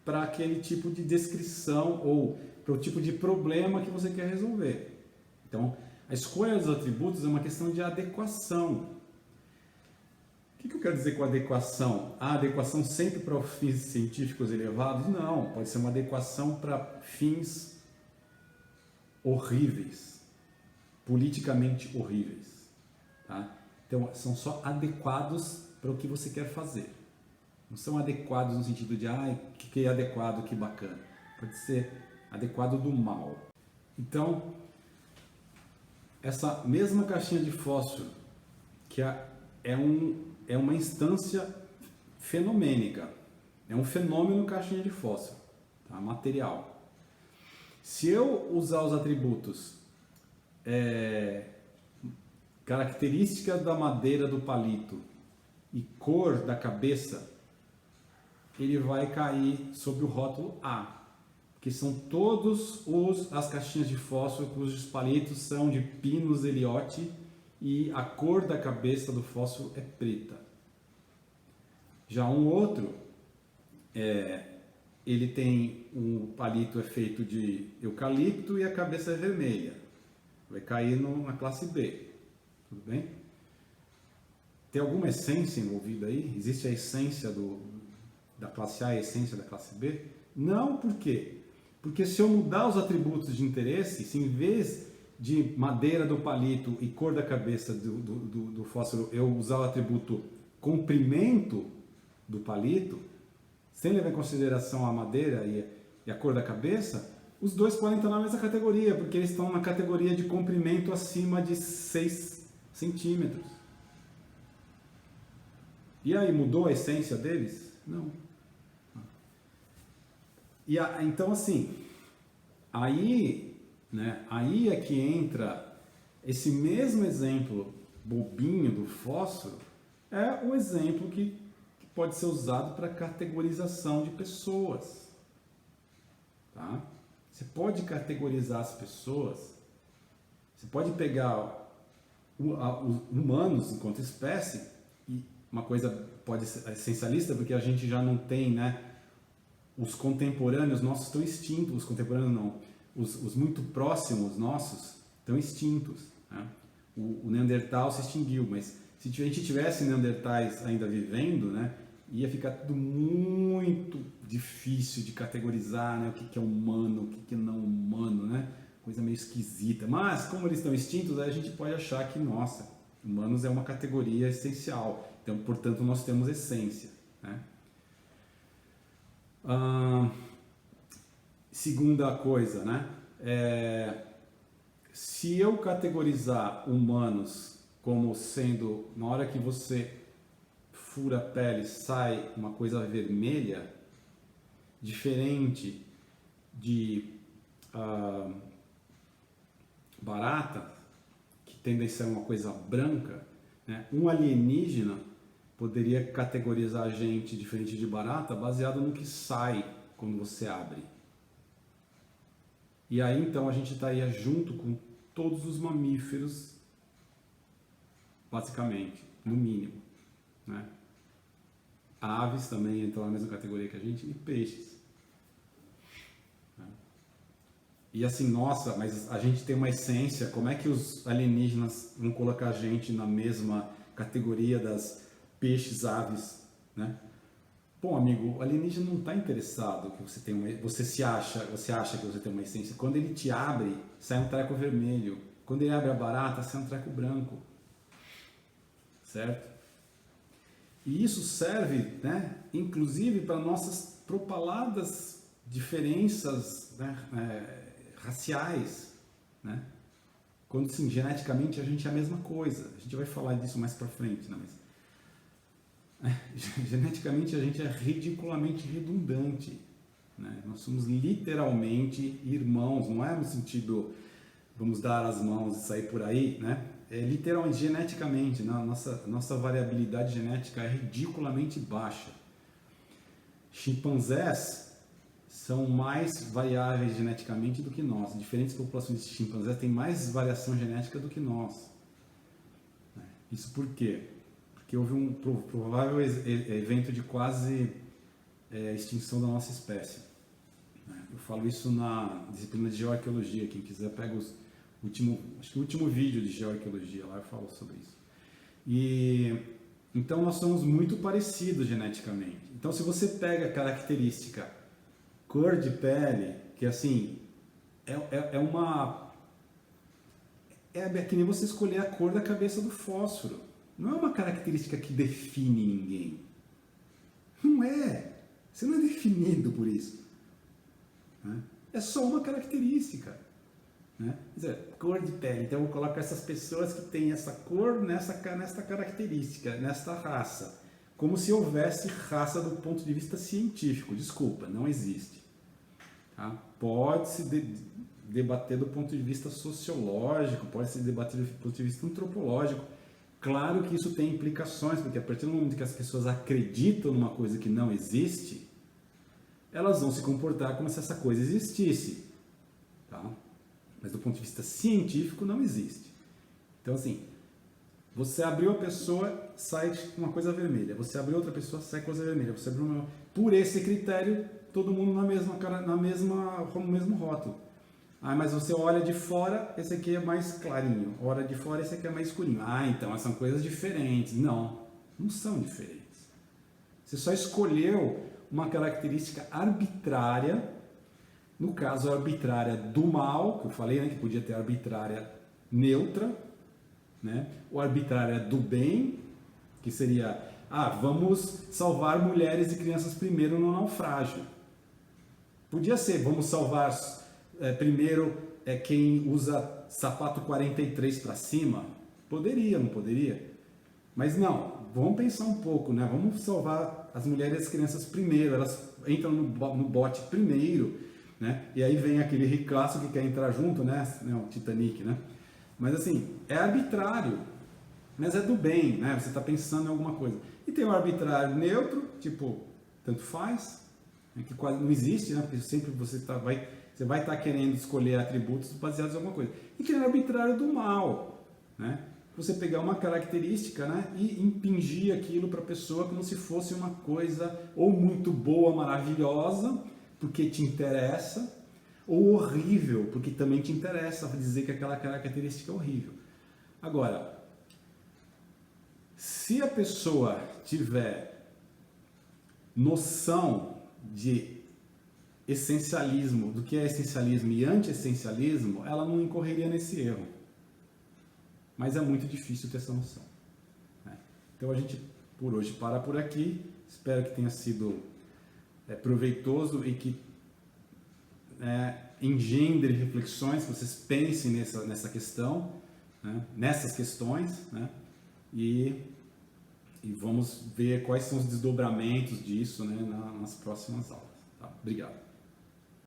para aquele tipo de descrição ou para o tipo de problema que você quer resolver. Então, a escolha dos atributos é uma questão de adequação. que eu quero dizer com adequação? A adequação sempre para fins científicos elevados? Não, pode ser uma adequação para fins horríveis, politicamente horríveis. Tá? Então, são só adequados para o que você quer fazer. Não são adequados no sentido de, que é adequado, que bacana. Pode ser adequado do mal. Então, essa mesma caixinha de fósforo, que é uma instância fenomênica, é um fenômeno caixinha de fósforo, tá? Material. Se eu usar os atributos características da madeira do palito e cor da cabeça, ele vai cair sob o rótulo A, que são todos as caixinhas de fósforo cujos palitos são de Pinus Elioti e a cor da cabeça do fósforo é preta. Já um outro, ele tem um palito feito de eucalipto e a cabeça é vermelha. Vai cair na classe B. Tudo bem? Tem alguma essência envolvida aí? Existe a essência da classe A e a essência da classe B? Não, por quê? Porque se eu mudar os atributos de interesse, se em vez de madeira do palito e cor da cabeça do fósforo eu usar o atributo comprimento do palito, sem levar em consideração a madeira e a cor da cabeça, os dois podem estar na mesma categoria, porque eles estão na categoria de comprimento acima de 6 centímetros. E aí, mudou a essência deles? Não. Então, assim, aí é que entra esse mesmo exemplo bobinho do fósforo, é o exemplo que pode ser usado para categorização de pessoas. Tá? Você pode categorizar as pessoas, você pode pegar os humanos enquanto espécie, e uma coisa pode ser essencialista, porque a gente já não tem, os contemporâneos nossos estão extintos, os contemporâneos não, os muito próximos nossos estão extintos. Né? O Neandertal se extinguiu, mas se a gente tivesse Neandertais ainda vivendo, ia ficar tudo muito difícil de categorizar, o que é humano, o que é não humano, coisa meio esquisita. Mas, como eles estão extintos, aí a gente pode achar que, nossa, humanos é uma categoria essencial, então, portanto, nós temos essência. Segunda coisa, se eu categorizar humanos como sendo, na hora que você fura a pele, sai uma coisa vermelha, diferente de barata, que tende a ser uma coisa branca, um alienígena poderia categorizar a gente diferente de barata baseado no que sai quando você abre. E aí então a gente estaria junto com todos os mamíferos, basicamente, no mínimo. Aves também entram na mesma categoria que a gente, e peixes. E assim, nossa, mas a gente tem uma essência, como é que os alienígenas vão colocar a gente na mesma categoria das peixes, aves, Bom, amigo, o alienígena não está interessado que você tem você acha que você tem uma essência. Quando ele te abre, sai um treco vermelho. Quando ele abre a barata, sai um treco branco. Certo? E isso serve, inclusive para nossas propaladas diferenças raciais, quando sim, geneticamente a gente é a mesma coisa. A gente vai falar disso mais para frente, mas geneticamente a gente é ridiculamente redundante. Nós somos literalmente irmãos, não é no sentido vamos dar as mãos e sair por aí, é literalmente, geneticamente, nossa variabilidade genética é ridiculamente baixa. Chimpanzés são mais variáveis geneticamente do que nós. Diferentes populações de chimpanzés têm mais variação genética do que nós. Isso por quê? Porque houve um provável evento de quase extinção da nossa espécie. Eu falo isso na disciplina de geoarqueologia. Quem quiser pega acho que o último vídeo de geoarqueologia lá eu falo sobre isso. E Então nós somos muito parecidos geneticamente. Então se você pega a característica cor de pele, que assim, é que nem você escolher a cor da cabeça do fósforo. Não é uma característica que define ninguém. Não é. Você não é definido por isso. Né? É só uma característica. Né? Quer dizer, cor de pele. Então eu coloco essas pessoas que têm essa cor nesta característica, nesta raça. Como se houvesse raça do ponto de vista científico. Desculpa, não existe. Tá? Pode-se debater do ponto de vista sociológico, pode-se debater do ponto de vista antropológico. Claro que isso tem implicações, porque a partir do momento que as pessoas acreditam numa coisa que não existe, elas vão se comportar como se essa coisa existisse. Tá? Mas do ponto de vista científico não existe. Então assim, você abriu a pessoa, sai com uma coisa vermelha. Você abriu outra pessoa, sai com coisa vermelha. Você abriu uma... Por esse critério, todo mundo no mesmo rótulo. Ah, mas você olha de fora, esse aqui é mais clarinho. Olha de fora, esse aqui é mais escurinho. Ah, então são coisas diferentes. Não, não são diferentes. Você só escolheu uma característica arbitrária, no caso arbitrária do mal, que eu falei, né, que podia ter arbitrária neutra, né, ou arbitrária do bem, que seria, vamos salvar mulheres e crianças primeiro no naufrágio. Podia ser, vamos salvar primeiro quem usa sapato 43 para cima. Poderia, não poderia? Mas não, vamos pensar um pouco, né? Vamos salvar as mulheres e as crianças primeiro, elas entram no bote primeiro, né? E aí vem aquele ricaço que quer entrar junto, né? O Titanic, né? Mas assim, é arbitrário, mas é do bem, né? Você está pensando em alguma coisa. E tem o arbitrário neutro, tipo, tanto faz, né? Que quase não existe, né? Porque sempre você vai estar querendo escolher atributos baseados em alguma coisa. E tem o arbitrário do mal, né? Você pegar uma característica, né, e impingir aquilo para a pessoa como se fosse uma coisa ou muito boa, maravilhosa, porque te interessa, ou horrível, porque também te interessa dizer que aquela característica é horrível. Agora, se a pessoa tiver noção de essencialismo, do que é essencialismo e anti-essencialismo, ela não incorreria nesse erro. Mas é muito difícil ter essa noção. Né? Então a gente, por hoje, para por aqui. Espero que tenha sido proveitoso e que engendre reflexões, que vocês pensem nessa questão, né? Nessas questões, né? E vamos ver quais são os desdobramentos disso, né? Nas próximas aulas. Tá? Obrigado.